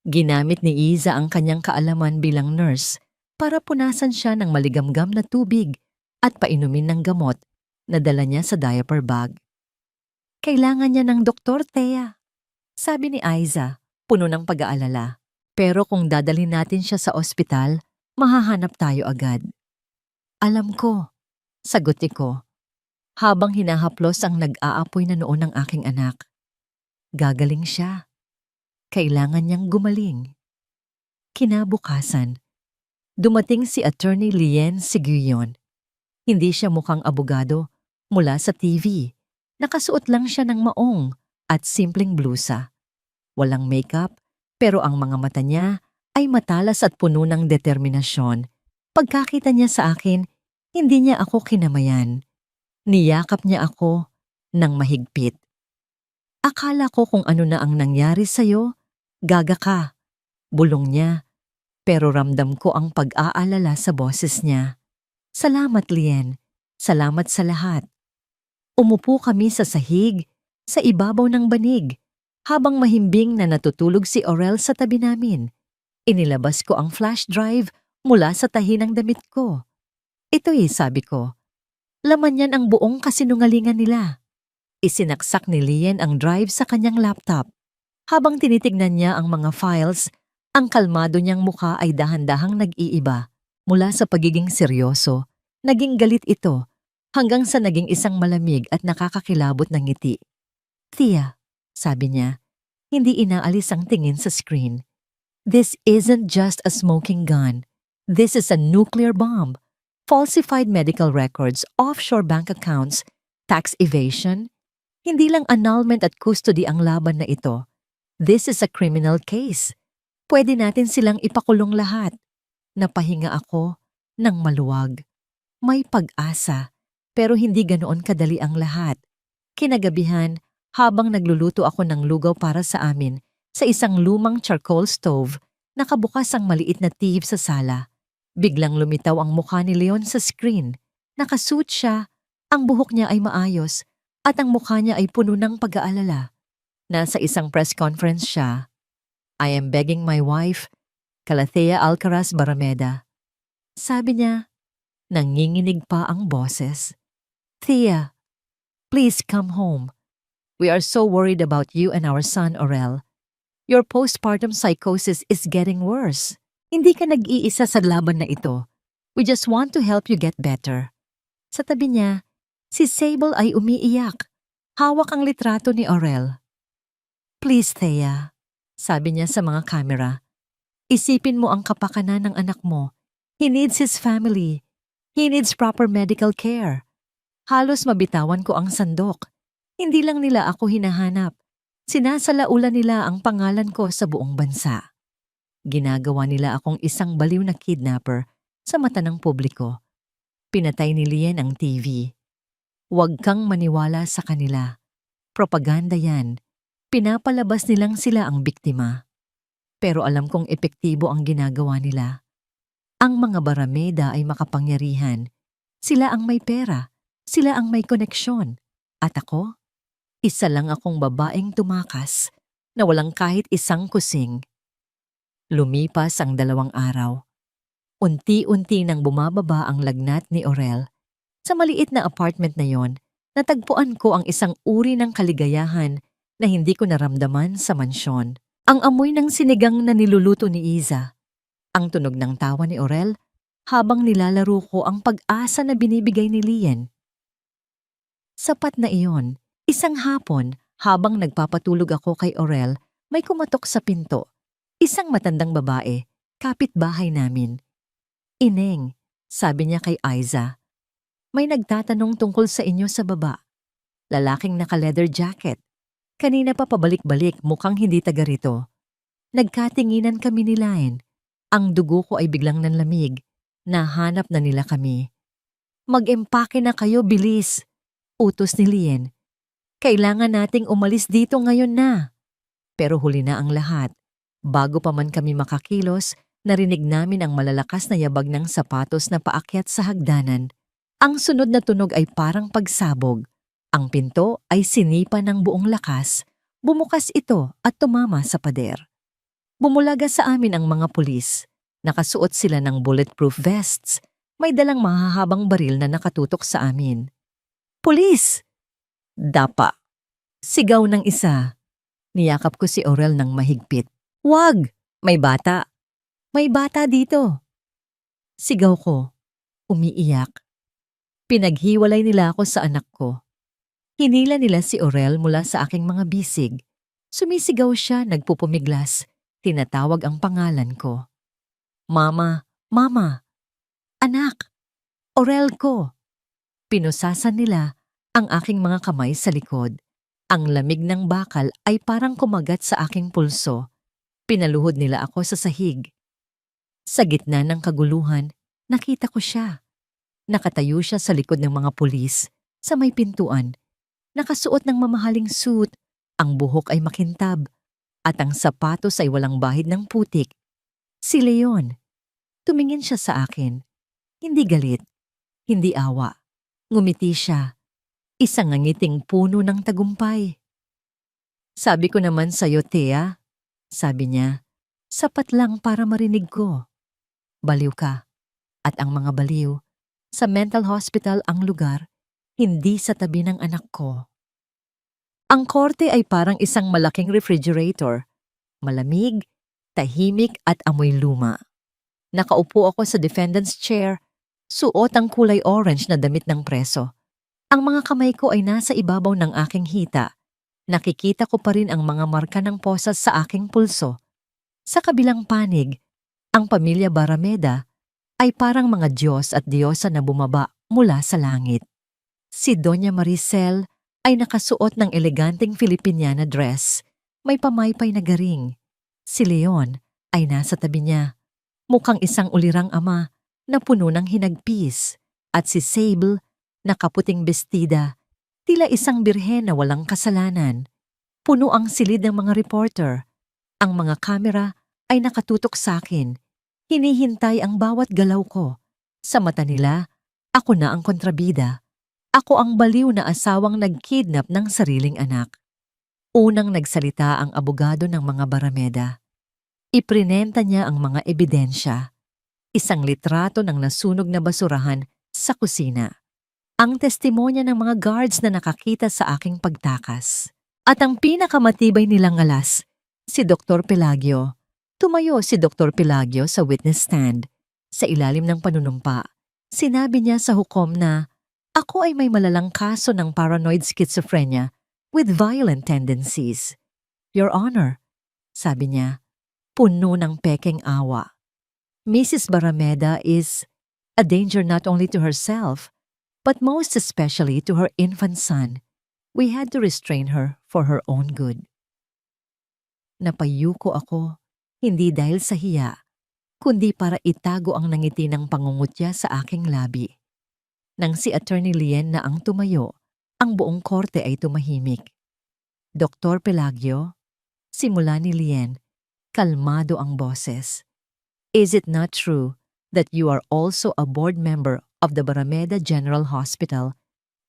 Ginamit ni Iza ang kanyang kaalaman bilang nurse para punasan siya ng maligamgam na tubig at painumin ng gamot na dala niya sa diaper bag. Kailangan niya ng doktor, Thea, sabi ni Iza, puno ng pag-aalala. Pero kung dadalhin natin siya sa ospital, mahahanap tayo agad. Alam ko, sagot ko, habang hinahaplos ang nag-aapoy na noon ng aking anak. Gagaling siya. Kailangan niyang gumaling. Kinabukasan, dumating si Attorney Lien Seguyon. Hindi siya mukhang abogado mula sa TV. Nakasuot lang siya ng maong at simpleng blusa. Walang makeup, pero ang mga mata niya ay matalas at puno ng determinasyon. Pagkakita niya sa akin, hindi niya ako kinamayan. Niyakap niya ako ng mahigpit. Akala ko kung ano na ang nangyari sa'yo, gaga ka. Bulong niya, pero ramdam ko ang pag-aalala sa boses niya. Salamat, Lien. Salamat sa lahat. Umupo kami sa sahig, sa ibabaw ng banig, habang mahimbing na natutulog si Aurel sa tabi namin. Inilabas ko ang flash drive mula sa tahi ng damit ko. Ito'y sabi ko. Laman yan ang buong kasinungalingan nila. Isinaksak ni Lien ang drive sa kanyang laptop. Habang tinitignan niya ang mga files, ang kalmado niyang mukha ay dahan-dahang nag-iiba. Mula sa pagiging seryoso, naging galit ito, hanggang sa naging isang malamig at nakakakilabot na ngiti. Thea, sabi niya, hindi inaalis ang tingin sa screen. This isn't just a smoking gun. This is a nuclear bomb. Falsified medical records, offshore bank accounts, tax evasion. Hindi lang annulment at custody ang laban na ito. This is a criminal case. Pwede natin silang ipakulong lahat. Napahinga ako ng maluwag. May pag-asa, pero hindi ganoon kadali ang lahat. Kinagabihan, habang nagluluto ako ng lugaw para sa amin sa isang lumang charcoal stove, nakabukas ang maliit na TV sa sala. Biglang lumitaw ang mukha ni Leon sa screen. Nakasuot siya, ang buhok niya ay maayos, at ang mukha niya ay puno ng pag-aalala. Nasa isang press conference siya. I am begging my wife, Calathea Alcaraz Barameda. Sabi niya, nanginginig pa ang boses. Thea, please come home. We are so worried about you and our son, Orel. Your postpartum psychosis is getting worse. Hindi ka nag-iisa sa laban na ito. We just want to help you get better. Sa tabi niya, si Sable ay umiiyak. Hawak ang litrato ni Orel. Please, Thea, sabi niya sa mga kamera. Isipin mo ang kapakanan ng anak mo. He needs his family. He needs proper medical care. Halos mabitawan ko ang sandok. Hindi lang nila ako hinahanap. Sinasalaula nila ang pangalan ko sa buong bansa. Ginagawa nila akong isang baliw na kidnapper sa mata ng publiko. Pinatay ni Lien ang TV. Huwag kang maniwala sa kanila. Propaganda yan. Pinapalabas nilang sila ang biktima. Pero alam kong epektibo ang ginagawa nila. Ang mga Barameda ay makapangyarihan. Sila ang may pera. Sila ang may koneksyon. At ako? Isa lang akong babaeng tumakas na walang kahit isang kusing. Lumipas ang 2 araw. Unti-unti nang bumababa ang lagnat ni Orel. Sa maliit na apartment na yon, natagpuan ko ang isang uri ng kaligayahan na hindi ko naramdaman sa mansyon. Ang amoy ng sinigang na niluluto ni Iza. Ang tunog ng tawa ni Orel habang nilalaro ko ang pag-asa na binibigay ni Lien. Sapat na iyon. Isang hapon, habang nagpapatulog ako kay Orel, may kumatok sa pinto. Isang matandang babae, kapitbahay namin. Ineng, sabi niya kay Aiza. May nagtatanong tungkol sa inyo sa baba. Lalaking naka-leather jacket. Kanina pa pabalik-balik, mukhang hindi taga rito. Nagkatinginan kami ni Lien. Ang dugo ko ay biglang nanlamig. Nahanap na nila kami. Mag-empake na kayo, bilis. Utos ni Lien. Kailangan nating umalis dito ngayon na. Pero huli na ang lahat. Bago pa man kami makakilos, narinig namin ang malalakas na yabag ng sapatos na paakyat sa hagdanan. Ang sunod na tunog ay parang pagsabog. Ang pinto ay sinipa ng buong lakas. Bumukas ito at tumama sa pader. Bumulaga sa amin ang mga pulis. Nakasuot sila ng bulletproof vests. May dalang mahahabang baril na nakatutok sa amin. Pulis! Dapa. Sigaw ng isa. Niyakap ko si Orel ng mahigpit. Wag! May bata. May bata dito. Sigaw ko. Umiiyak. Pinaghiwalay nila ako sa anak ko. Hinila nila si Orel mula sa aking mga bisig. Sumisigaw siya, nagpupumiglas. Tinatawag ang pangalan ko. Mama, Mama. Anak, Orel ko. Pinusasan nila ang aking mga kamay sa likod. Ang lamig ng bakal ay parang kumagat sa aking pulso. Pinaluhod nila ako sa sahig. Sa gitna ng kaguluhan, nakita ko siya. Nakatayo siya sa likod ng mga pulis, sa may pintuan. Nakasuot ng mamahaling suit, ang buhok ay makintab, at ang sapatos ay walang bahid ng putik. Si Leon. Tumingin siya sa akin. Hindi galit, hindi awa. Ngumiti siya. Isang ngangiting puno ng tagumpay. Sabi ko naman sa'yo, Thea. Sabi niya, sapat lang para marinig ko. Baliw ka. At ang mga baliw, sa mental hospital ang lugar, hindi sa tabi ng anak ko. Ang korte ay parang isang malaking refrigerator. Malamig, tahimik at amoy luma. Nakaupo ako sa defendant's chair, suot ang kulay orange na damit ng preso. Ang mga kamay ko ay nasa ibabaw ng aking hita. Nakikita ko pa rin ang mga marka ng posas sa aking pulso. Sa kabilang panig, ang pamilya Barameda ay parang mga Diyos at Diyosa na bumaba mula sa langit. Si Doña Maricel ay nakasuot ng eleganteng Filipiniana dress, may pamaypay na garing. Si Leon ay nasa tabi niya. mukhang isang ulirang ama na puno ng hinagpis, at si Sable, na kaputing bestida, tila isang birhen na walang kasalanan. Puno ang silid ng mga reporter. Ang mga kamera ay nakatutok sa akin. Hinihintay ang bawat galaw ko. Sa mata nila, ako na ang kontrabida. Ako ang baliw na asawang nagkidnap ng sariling anak. Unang nagsalita ang abogado ng mga Barameda. Iprinenta niya ang mga ebidensya. Isang litrato ng nasunog na basurahan sa kusina. Ang testimonya ng mga guards na nakakita sa aking pagtakas. At ang pinakamatibay nilang alas, si Dr. Pelagio. Tumayo si Dr. Pelagio sa witness stand. Sa ilalim ng panunumpa, sinabi niya sa hukom na ako ay may malalang kaso ng paranoid schizophrenia with violent tendencies. Your Honor, sabi niya, puno ng pekeng awa. Mrs. Barameda is a danger not only to herself, but most especially to her infant son. We had to restrain her for her own good. Napayuko ako, hindi dahil sa hiya, kundi para itago ang nangiti ng pangungutya sa aking labi. Nang si Attorney Lien na ang tumayo, ang buong korte ay tumahimik. Dr. Pelagio, simula ni Lien, kalmado ang boses. Is it not true that you are also a board member of the Barameda General Hospital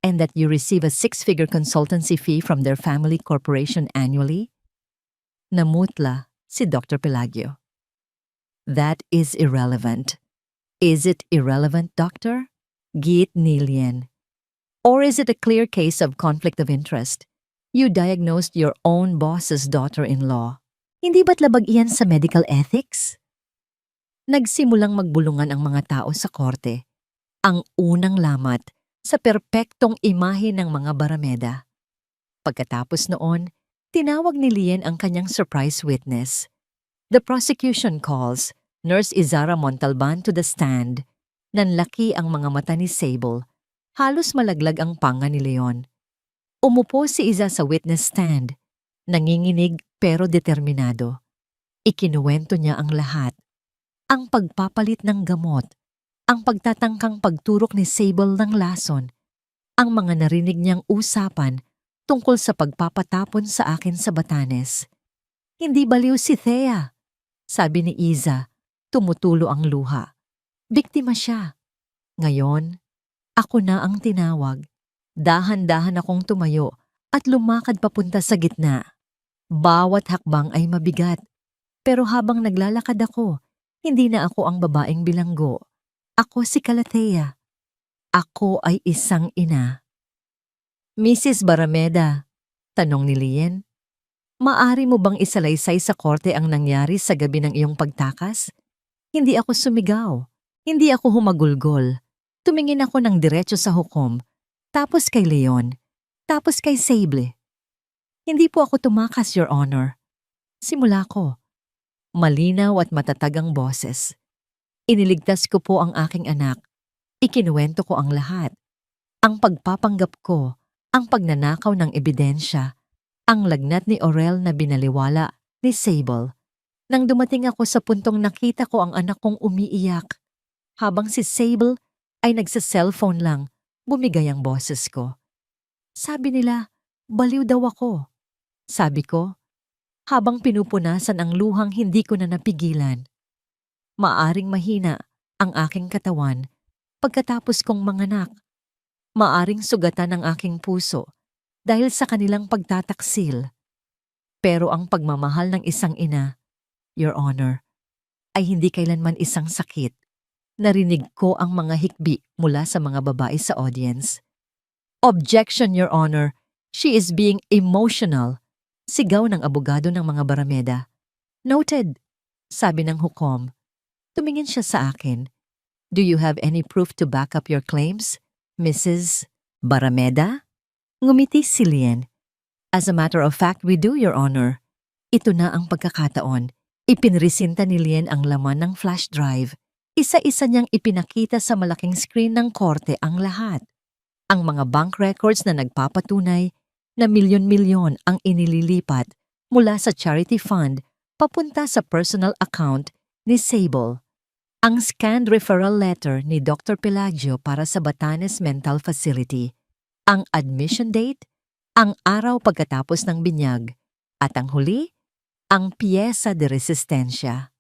and that you receive a 6-figure consultancy fee from their family corporation annually? Namutla si Dr. Pelagio. That is irrelevant. Is it irrelevant, Doctor? Giit ni Lien. Or is it a clear case of conflict of interest? You diagnosed your own boss's daughter-in-law. Hindi ba't labag iyan sa medical ethics? Nagsimulang magbulungan ang mga tao sa korte. Ang unang lamat sa perpektong imahe ng mga Barameda. Pagkatapos noon, tinawag ni Lien ang kanyang surprise witness. The prosecution calls Nurse Izara Montalban to the stand. Nanlaki ang mga mata ni Sable. Halos malaglag ang panga ni Leon. Umupo si Iza sa witness stand. Nanginginig pero determinado. Ikinuwento niya ang lahat. Ang pagpapalit ng gamot, ang pagtatangkang pagturok ni Sable ng lason, ang mga narinig niyang usapan tungkol sa pagpapatapon sa akin sa Batanes. Hindi baliw si Thea, sabi ni Iza, tumutulo ang luha. Biktima siya. Ngayon, ako na ang tinawag. Dahan-dahan akong tumayo at lumakad papunta sa gitna. Bawat hakbang ay mabigat, pero habang naglalakad ako, hindi na ako ang babaeng bilanggo. Ako si Calathea. Ako ay isang ina. Mrs. Barameda, tanong ni Lien, maari mo bang isalaysay sa korte ang nangyari sa gabi ng iyong pagtakas? Hindi ako sumigaw. Hindi ako humagulgol. Tumingin ako ng diretso sa hukom, tapos kay Leon, tapos kay Sable. Hindi po ako tumakas, Your Honor. Simula ko. Malinaw at matatag ang boses. Iniligtas ko po ang aking anak. Ikinuwento ko ang lahat. Ang pagpapanggap ko, ang pagnanakaw ng ebidensya, ang lagnat ni Aurel na binaliwala ni Sable. Nang dumating ako sa puntong nakita ko ang anak kong umiiyak, habang si Sable ay nagsa-cellphone lang, bumigay ang boses ko. Sabi nila, baliw daw ako. Sabi ko, habang pinupunasan ang luhang hindi ko na napigilan. Maaring mahina ang aking katawan pagkatapos kong manganak. Maaring sugatan ang aking puso dahil sa kanilang pagtataksil. Pero ang pagmamahal ng isang ina, Your Honor, ay hindi kailanman isang sakit. Narinig ko ang mga hikbi mula sa mga babae sa audience. Objection, Your Honor. She is being emotional. Sigaw ng abogado ng mga Barameda. Noted, sabi ng hukom. Tumingin siya sa akin. Do you have any proof to back up your claims, Mrs. Barameda? Ngumiti si Lien. As a matter of fact, we do, Your Honor. Ito na ang pagkakataon. Ipinresinta ni Lien ang laman ng flash drive. Isa-isa niyang ipinakita sa malaking screen ng korte ang lahat. Ang mga bank records na nagpapatunay na milyon-milyon ang inililipat mula sa charity fund papunta sa personal account ni Sable. ang scanned referral letter ni Dr. Pelagio para sa Batanes Mental Facility, ang admission date, ang araw pagkatapos ng binyag, at ang huli, ang piyesa de resistensya.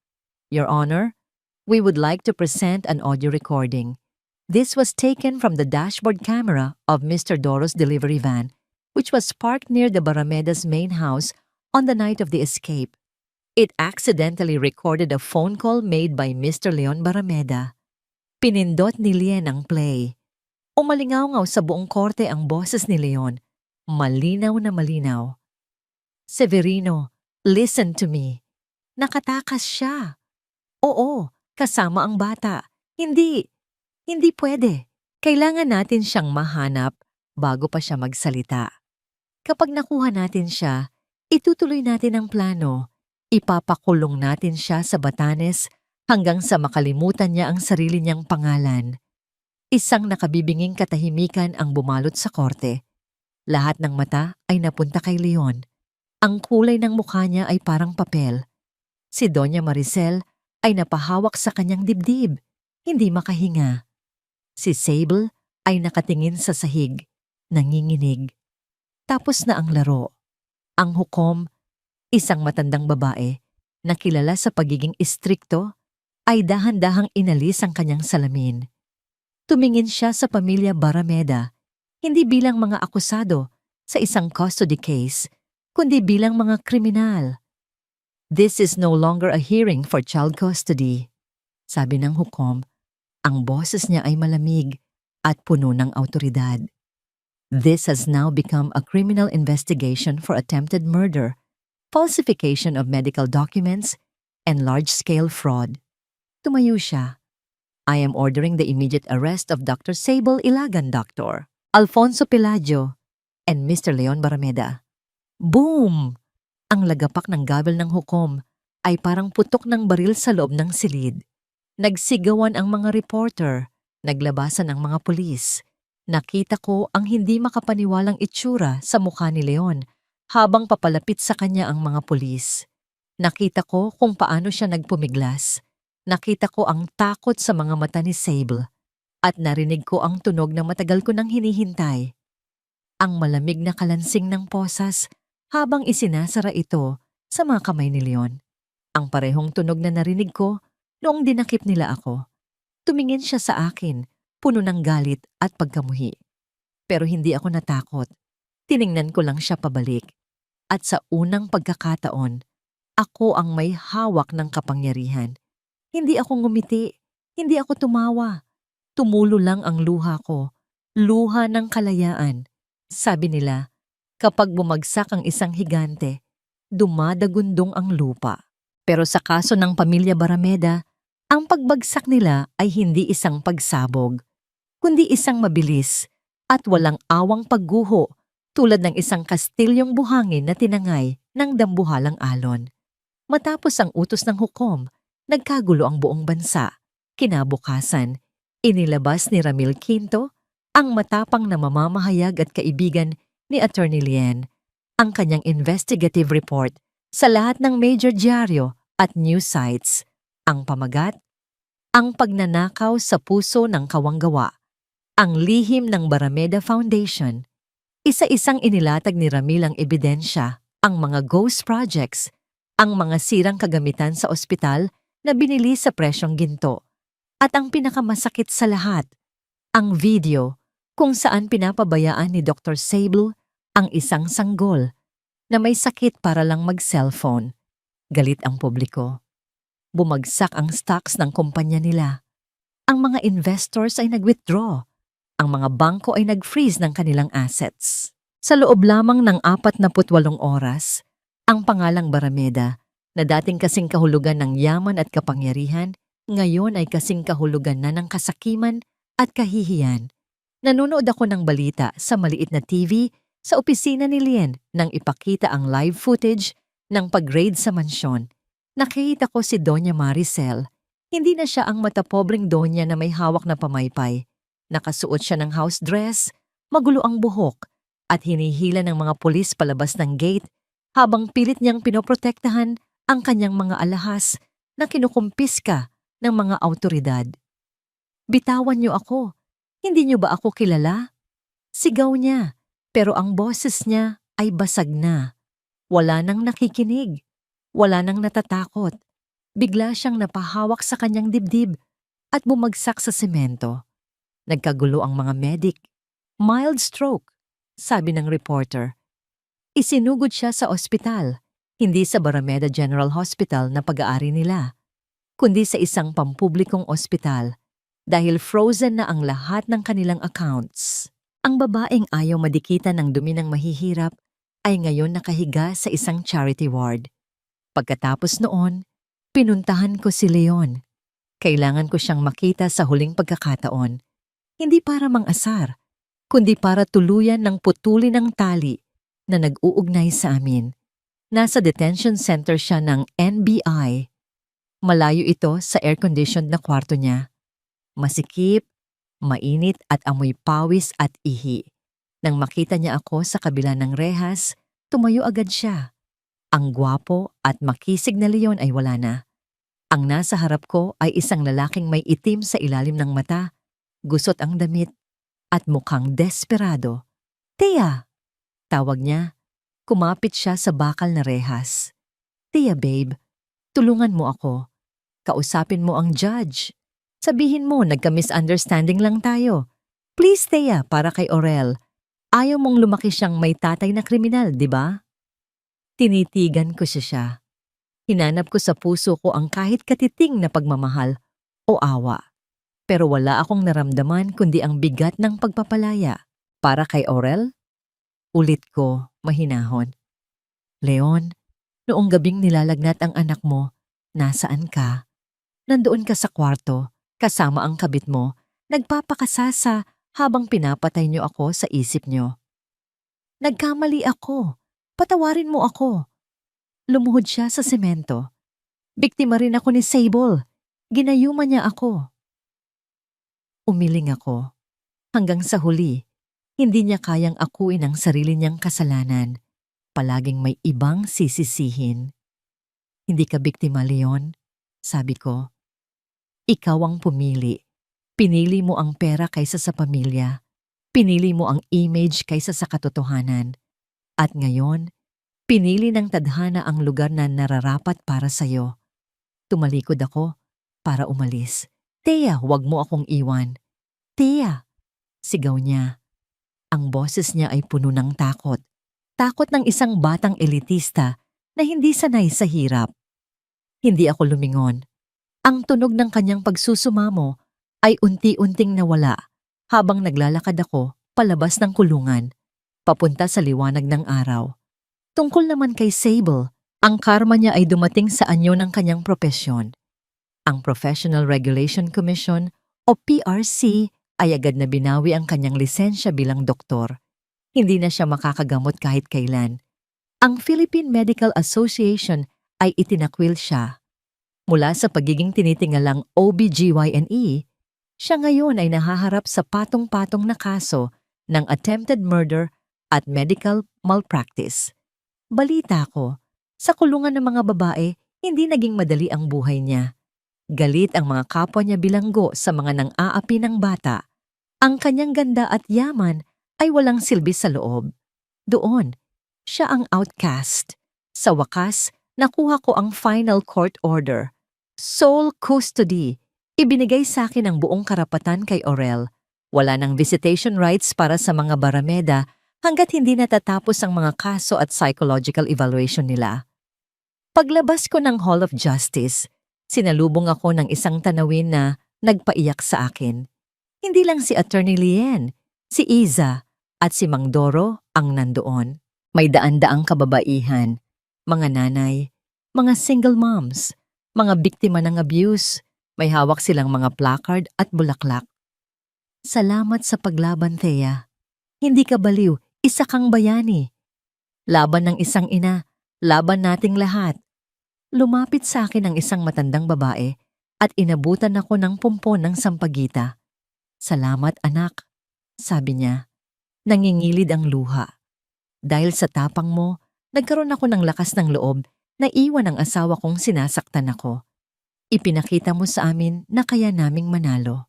Your Honor, we would like to present an audio recording. This was taken from the dashboard camera of Mr. Doro's delivery van, which was parked near the Barameda's main house on the night of the escape. It accidentally recorded a phone call made by Mr. Leon Barameda. Pinindot ni Lien ang play. Umalingaw-ngaw sa buong korte ang boses ni Leon. Malinaw na malinaw. Severino, listen to me. Nakatakas siya. Oo, kasama ang bata. Hindi pwede. Kailangan natin siyang mahanap bago pa siya magsalita. Kapag nakuha natin siya, itutuloy natin ang plano. Ipapakulong natin siya sa Batanes hanggang sa makalimutan niya ang sarili niyang pangalan. Isang nakabibinging katahimikan ang bumalot sa korte. Lahat ng mata ay napunta kay Leon. Ang kulay ng mukha niya ay parang papel. Si Doña Maricel ay napahawak sa kanyang dibdib, hindi makahinga. Si Sable ay nakatingin sa sahig, nanginginig. Tapos na ang laro. Ang hukom, isang matandang babae na kilala sa pagiging istrikto, ay dahan-dahang inalis ang kanyang salamin. Tumingin siya sa pamilya Barameda, hindi bilang mga akusado sa isang custody case, kundi bilang mga kriminal. This is no longer a hearing for child custody. Sabi ng hukom, ang boses niya ay malamig at puno ng awtoridad. This has now become a criminal investigation for attempted murder, falsification of medical documents, and large-scale fraud. Tumayo siya. I am ordering the immediate arrest of Dr. Sable Ilagan, Dr. Alfonso Pelagio, and Mr. Leon Barameda. Boom! Ang lagapak ng gavel ng hukom ay parang putok ng baril sa loob ng silid. Nagsigawan ang mga reporter, naglabasan ang mga pulis. Nakita ko ang hindi makapaniwalang itsura sa mukha ni Leon habang papalapit sa kanya ang mga pulis. Nakita ko kung paano siya nagpumiglas. Nakita ko ang takot sa mga mata ni Sable. At narinig ko ang tunog na matagal ko nang hinihintay. Ang malamig na kalansing ng posas habang isinasara ito sa mga kamay ni Leon. Ang parehong tunog na narinig ko noong dinakip nila ako. Tumingin siya sa akin, puno ng galit at pagkamuhi. Pero hindi ako natakot. Tiningnan ko lang siya pabalik. At sa unang pagkakataon, ako ang may hawak ng kapangyarihan. Hindi ako ngumiti, hindi ako tumawa. Tumulo lang ang luha ko, luha ng kalayaan. Sabi nila, kapag bumagsak ang isang higante, dumadagundong ang lupa. Pero sa kaso ng pamilya Barameda, ang pagbagsak nila ay hindi isang pagsabog, kundi isang mabilis at walang awang pagguho tulad ng isang kastilyong buhangin na tinangay ng dambuhalang alon. Matapos ang utos ng hukom, nagkagulo ang buong bansa. Kinabukasan, inilabas ni Ramil Quinto, ang matapang na mamamahayag at kaibigan ni Attorney Lien, ang kanyang investigative report sa lahat ng major dyaryo at news sites. Ang pamagat, ang pagnanakaw sa puso ng kawanggawa, ang lihim ng Barameda Foundation. Isa-isang inilatag ni Ramil ang ebidensya, ang mga ghost projects, ang mga sirang kagamitan sa ospital na binili sa presyong ginto. At ang pinakamasakit sa lahat, ang video kung saan pinapabayaan ni Dr. Sable ang isang sanggol na may sakit para lang mag-cellphone. Galit ang publiko. Bumagsak ang stocks ng kumpanya nila. Ang mga investors ay nag-withdraw. Ang mga bangko ay nag-freeze ng kanilang assets. Sa loob lamang ng 48 oras, ang pangalang Barameda, na dating kasing kahulugan ng yaman at kapangyarihan, ngayon ay kasing kahulugan na ng kasakiman at kahihiyan. Nanonood ako ng balita sa maliit na TV sa opisina ni Lien nang ipakita ang live footage ng pag-raid sa mansyon. Nakita ko si Doña Maricel. Hindi na siya ang matapobreng donya na may hawak na pamaypay. Nakasuot siya ng house dress, magulo ang buhok, at hinihila ng mga pulis palabas ng gate habang pilit niyang pinoprotektahan ang kanyang mga alahas na kinukumpiska ng mga awtoridad. Bitawan niyo ako. Hindi niyo ba ako kilala? Sigaw niya, pero ang boses niya ay basag na. Wala nang nakikinig. Wala nang natatakot. Bigla siyang napahawak sa kanyang dibdib at bumagsak sa semento. Nagkagulo ang mga medic. Mild stroke, sabi ng reporter. Isinugod siya sa ospital, hindi sa Barrameda General Hospital na pag-aari nila, kundi sa isang pampublikong ospital dahil frozen na ang lahat ng kanilang accounts. Ang babaeng ayaw madikitan ng dumi ng mahihirap ay ngayon nakahiga sa isang charity ward. Pagkatapos noon, pinuntahan ko si Leon. Kailangan ko siyang makita sa huling pagkakataon, hindi para mang-asar, kundi para tuluyan ng putulin ng tali na nag-uugnay sa amin. Nasa detention center siya ng NBI. Malayo ito sa air-conditioned na kwarto niya. Masikip, mainit at amoy pawis at ihi. Nang makita niya ako sa kabila ng rehas, tumayo agad siya. Ang gwapo at makisig na Leon ay wala na. Ang nasa harap ko ay isang lalaking may itim sa ilalim ng mata, gusot ang damit, at mukhang desperado. "Tia!" Tawag niya. Kumapit siya sa bakal na rehas. "Tia, babe, tulungan mo ako. Kausapin mo ang judge. Sabihin mo nagka-misunderstanding lang tayo. Please, Tia, para kay Aurel. Ayaw mong lumaki siyang may tatay na kriminal, di ba?" Tinitigan ko siya. Hinanap ko sa puso ko ang kahit katiting na pagmamahal o awa. Pero wala akong naramdaman kundi ang bigat ng pagpapalaya. Para kay Aurel? Ulit ko, mahinahon. "Leon, noong gabing nilalagnat ang anak mo, nasaan ka? Nandoon ka sa kwarto, kasama ang kabit mo, nagpapakasasa habang pinapatay niyo ako sa isip niyo." "Nagkamali ako. Patawarin mo ako." Lumuhod siya sa semento. "Biktima rin ako ni Sable. Ginayuma niya ako." Umiling ako. Hanggang sa huli, hindi niya kayang akuin ang sarili niyang kasalanan. Palaging may ibang sisisihin. "Hindi ka biktima, Leon," sabi ko. "Ikaw ang pumili. Pinili mo ang pera kaysa sa pamilya. Pinili mo ang image kaysa sa katotohanan. At ngayon, pinili ng tadhana ang lugar na nararapat para sa'yo." Tumalikod ako para umalis. "Tia, huwag mo akong iwan." "Tia!" Sigaw niya. Ang boses niya ay puno ng takot. Takot ng isang batang elitista na hindi sanay sa hirap. Hindi ako lumingon. Ang tunog ng kanyang pagsusumamo ay unti-unting nawala habang naglalakad ako palabas ng kulungan, papunta sa liwanag ng araw. Tungkol naman kay Sable, ang karma niya ay dumating sa anyo ng kanyang propesyon. Ang Professional Regulation Commission o PRC ay agad na binawi ang kanyang lisensya bilang doktor. Hindi na siya makakagamot kahit kailan. Ang Philippine Medical Association ay itinakwil siya. Mula sa pagiging tinitingalang OBGYNE, siya ngayon ay nahaharap sa patong-patong na kaso ng attempted murder at medical malpractice. Balita ko, sa kulungan ng mga babae, hindi naging madali ang buhay niya. Galit ang mga kapwa niya bilanggo sa mga nang-aapi ng bata. Ang kanyang ganda at yaman ay walang silbi sa loob. Doon, siya ang outcast. Sa wakas, nakuha ko ang final court order. Sole custody. Ibinigay sa akin ang buong karapatan kay Aurel. Wala nang visitation rights para sa mga Barrameda hanggat hindi natatapos ang mga kaso at psychological evaluation nila. Paglabas ko ng Hall of Justice, sinalubong ako ng isang tanawin na nagpaiyak sa akin. Hindi lang si Attorney Lien, si Iza at si Mang Doro ang nandoon. May daan-daang kababaihan, mga nanay, mga single moms, mga biktima ng abuse. May hawak silang mga placard at bulaklak. "Salamat sa paglaban, Thea. Hindi ka baliw. Isa kang bayani. Laban ng isang ina, laban nating lahat." Lumapit sa akin ang isang matandang babae at inabutan ako ng pumpon ng sampagita. "Salamat, anak," sabi niya. Nangingilid ang luha. "Dahil sa tapang mo, nagkaroon ako ng lakas ng loob na iwan ang asawa kong sinasaktan ako." Ipinakita mo sa amin na kaya naming manalo.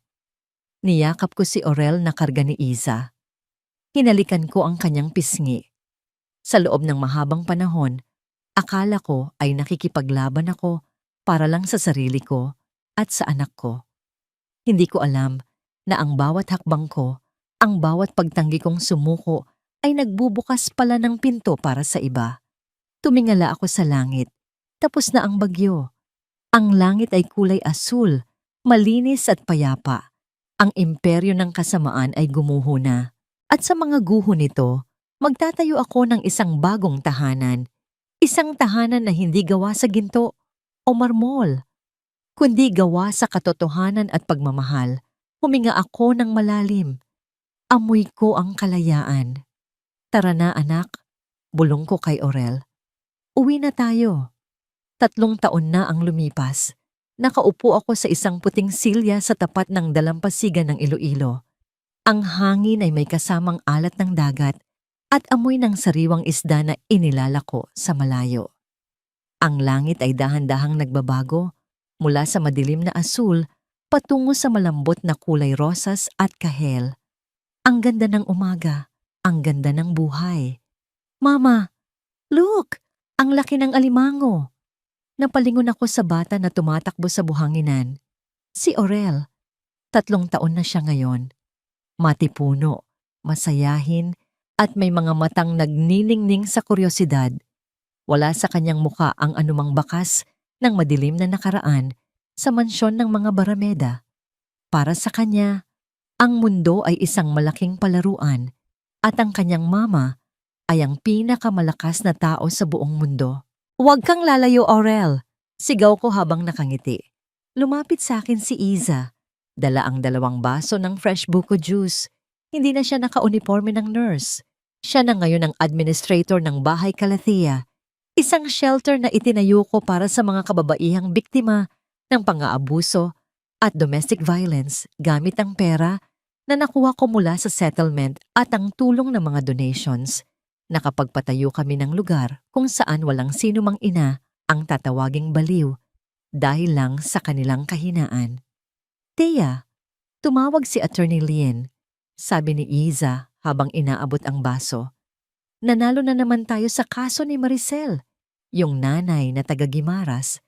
Niyakap ko si Aurel na karga ni Iza. Hinalikan ko ang kanyang pisngi. Sa loob ng mahabang panahon, akala ko ay nakikipaglaban ako para lang sa sarili ko at sa anak ko. Hindi ko alam na ang bawat hakbang ko, ang bawat pagtanggi kong sumuko ay nagbubukas pala ng pinto para sa iba. Tumingala ako sa langit. Tapos na ang bagyo. Ang langit ay kulay asul, malinis at payapa. Ang imperyo ng kasamaan ay gumuho na. At sa mga guho nito, magtatayo ako ng isang bagong tahanan. Isang tahanan na hindi gawa sa ginto o marmol, kundi gawa sa katotohanan at pagmamahal. Huminga ako ng malalim. Amoy ko ang kalayaan. Tara na anak, bulong ko kay Aurel. Uwi na tayo. 3 taon na ang lumipas. Nakaupo ako sa isang puting silya sa tapat ng dalampasigan ng Iloilo. Ang hangin ay may kasamang alat ng dagat at amoy ng sariwang isda na inilalako sa malayo. Ang langit ay dahan-dahang nagbabago mula sa madilim na asul patungo sa malambot na kulay rosas at kahel. Ang ganda ng umaga, ang ganda ng buhay. Mama, look! Ang laki ng alimango! Napalingon ako sa bata na tumatakbo sa buhanginan. Si Aurel. 3 taon na siya ngayon. Matipuno, masayahin, at may mga matang nagniningning sa kuryosidad. Wala sa kanyang muka ang anumang bakas ng madilim na nakaraan sa mansyon ng mga Barameda. Para sa kanya, ang mundo ay isang malaking palaruan at ang kanyang mama ay ang pinakamalakas na tao sa buong mundo. Huwag kang lalayo, Aurel. Sigaw ko habang nakangiti. Lumapit sa akin si Iza. Dala ang 2 baso ng fresh buko juice. Hindi na siya naka-uniforme ng nurse. Siya na ngayon ang administrator ng Bahay Calathea. Isang shelter na itinayo ko para sa mga kababaihang biktima ng pang-aabuso at domestic violence gamit ang pera na nakuha ko mula sa settlement at ang tulong ng mga donations. Nakapagpatayo kami ng lugar kung saan walang sino mang ina ang tatawaging baliw dahil lang sa kanilang kahinaan. Thea, tumawag si Attorney Lien, sabi ni Iza habang inaabot ang baso. Nanalo na naman tayo sa kaso ni Maricel, yung nanay na taga-Gimaras.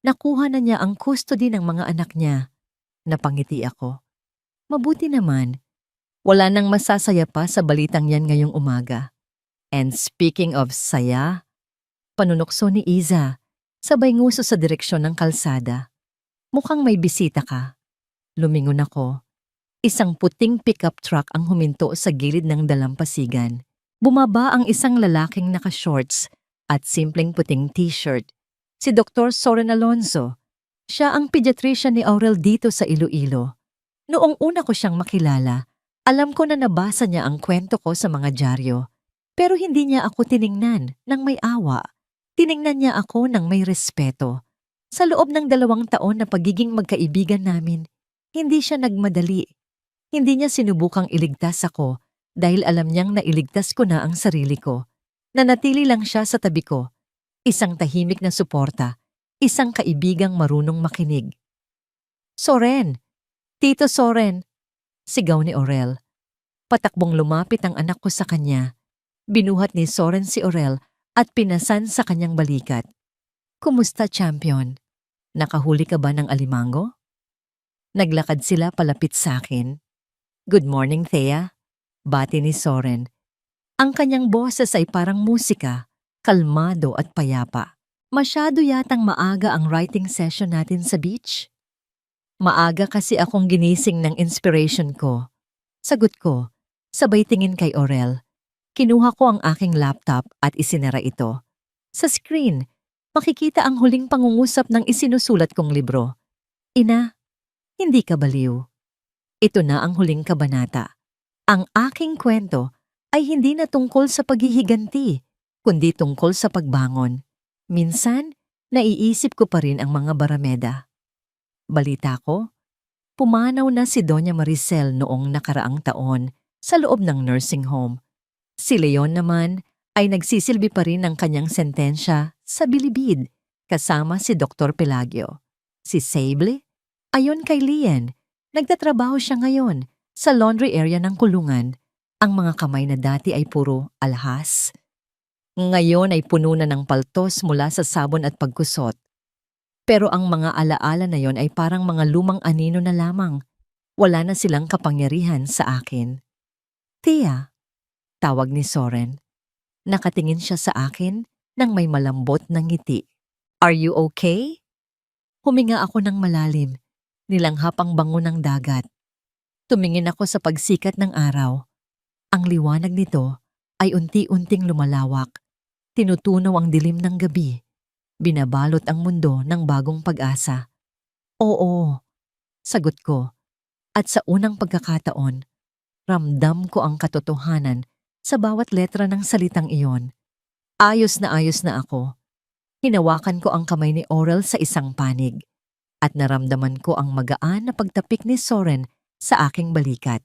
Nakuha na niya ang custody ng mga anak niya. Napangiti ako. Mabuti naman. Wala nang masasaya pa sa balitang yan ngayong umaga. And speaking of saya, panunokso ni Iza, sabay nguso sa direksyon ng kalsada. Mukhang may bisita ka. Lumingon ako. Isang puting pickup truck ang huminto sa gilid ng dalampasigan. Bumaba ang isang lalaking naka-shorts at simpleng puting t-shirt. Si Dr. Soren Alonzo. Siya ang pediatrician ni Aurel dito sa Iloilo. Noong una ko siyang makilala, alam ko na nabasa niya ang kwento ko sa mga dyaryo. Pero hindi niya ako tiningnan ng may awa. Tiningnan niya ako ng may respeto. Sa loob ng 2 taon na pagiging magkaibigan namin, hindi siya nagmadali. Hindi niya sinubukang iligtas ako dahil alam niyang nailigtas ko na ang sarili ko. Nanatili lang siya sa tabi ko. Isang tahimik na suporta. Isang kaibigang marunong makinig. Soren! Tito Soren! Sigaw ni Aurel. Patakbong lumapit ang anak ko sa kanya. Binuhat ni Soren si Aurel at pinasan sa kanyang balikat. Kumusta, champion? Nakahuli ka ba ng alimango? Naglakad sila palapit sa akin. Good morning, Thea. Bati ni Soren. Ang kanyang boses ay parang musika, kalmado at payapa. Masyado yatang maaga ang writing session natin sa beach. Maaga kasi akong ginising ng inspiration ko. Sagot ko, sabay tingin kay Aurel. Kinuha ko ang aking laptop at isinara ito. Sa screen, makikita ang huling pangungusap ng isinusulat kong libro. Ina, hindi ka baliw. Ito na ang huling kabanata. Ang aking kwento ay hindi na tungkol sa paghihiganti, kundi tungkol sa pagbangon. Minsan, naiisip ko pa rin ang mga Barameda. Balita ko, pumanaw na si Doña Maricel noong nakaraang taon sa loob ng nursing home. Si Leon naman ay nagsisilbi pa rin ng kanyang sentensya sa bilibid kasama si Dr. Pelagio. Si Sable? Ayon kay Lian, nagtatrabaho siya ngayon sa laundry area ng kulungan. Ang mga kamay na dati ay puro alhas. Ngayon ay puno na ng paltos mula sa sabon at pagkusot. Pero ang mga alaala na yon ay parang mga lumang anino na lamang. Wala na silang kapangyarihan sa akin. Tia, tawag ni Soren. Nakatingin siya sa akin nang may malambot na ngiti. Are you okay? Huminga ako ng malalim. Nilanghap ang bango ng dagat. Tumingin ako sa pagsikat ng araw. Ang liwanag nito ay unti-unting lumalawak. Tinutunaw ang dilim ng gabi. Binabalot ang mundo ng bagong pag-asa. Oo, sagot ko. At sa unang pagkakataon, ramdam ko ang katotohanan sa bawat letra ng salitang iyon. Ayos na ako. Hinawakan ko ang kamay ni Oral sa isang panig at naramdaman ko ang magaan na pagtapik ni Soren sa aking balikat.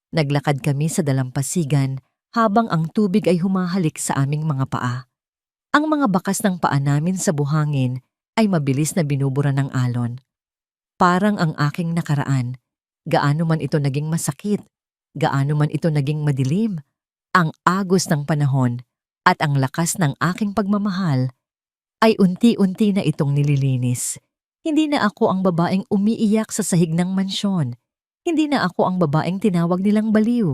Naglakad kami sa dalampasigan habang ang tubig ay humahalik sa aming mga paa. Ang mga bakas ng paa namin sa buhangin ay mabilis na binubura ng alon. Parang ang aking nakaraan, gaano man ito naging masakit, gaano man ito naging madilim, ang agos ng panahon at ang lakas ng aking pagmamahal ay unti-unti na itong nililinis. Hindi na ako ang babaeng umiiyak sa sahig ng mansyon. Hindi na ako ang babaeng tinawag nilang baliw.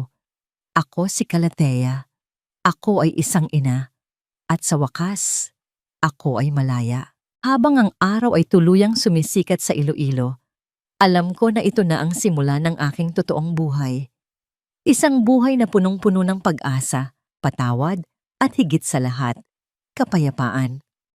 Ako si Calathea. Ako ay isang ina. At sa wakas, ako ay malaya. Habang ang araw ay tuluyang sumisikat sa Iloilo, alam ko na ito na ang simula ng aking totoong buhay. Isang buhay na punong-puno ng pag-asa, patawad, at higit sa lahat, kapayapaan.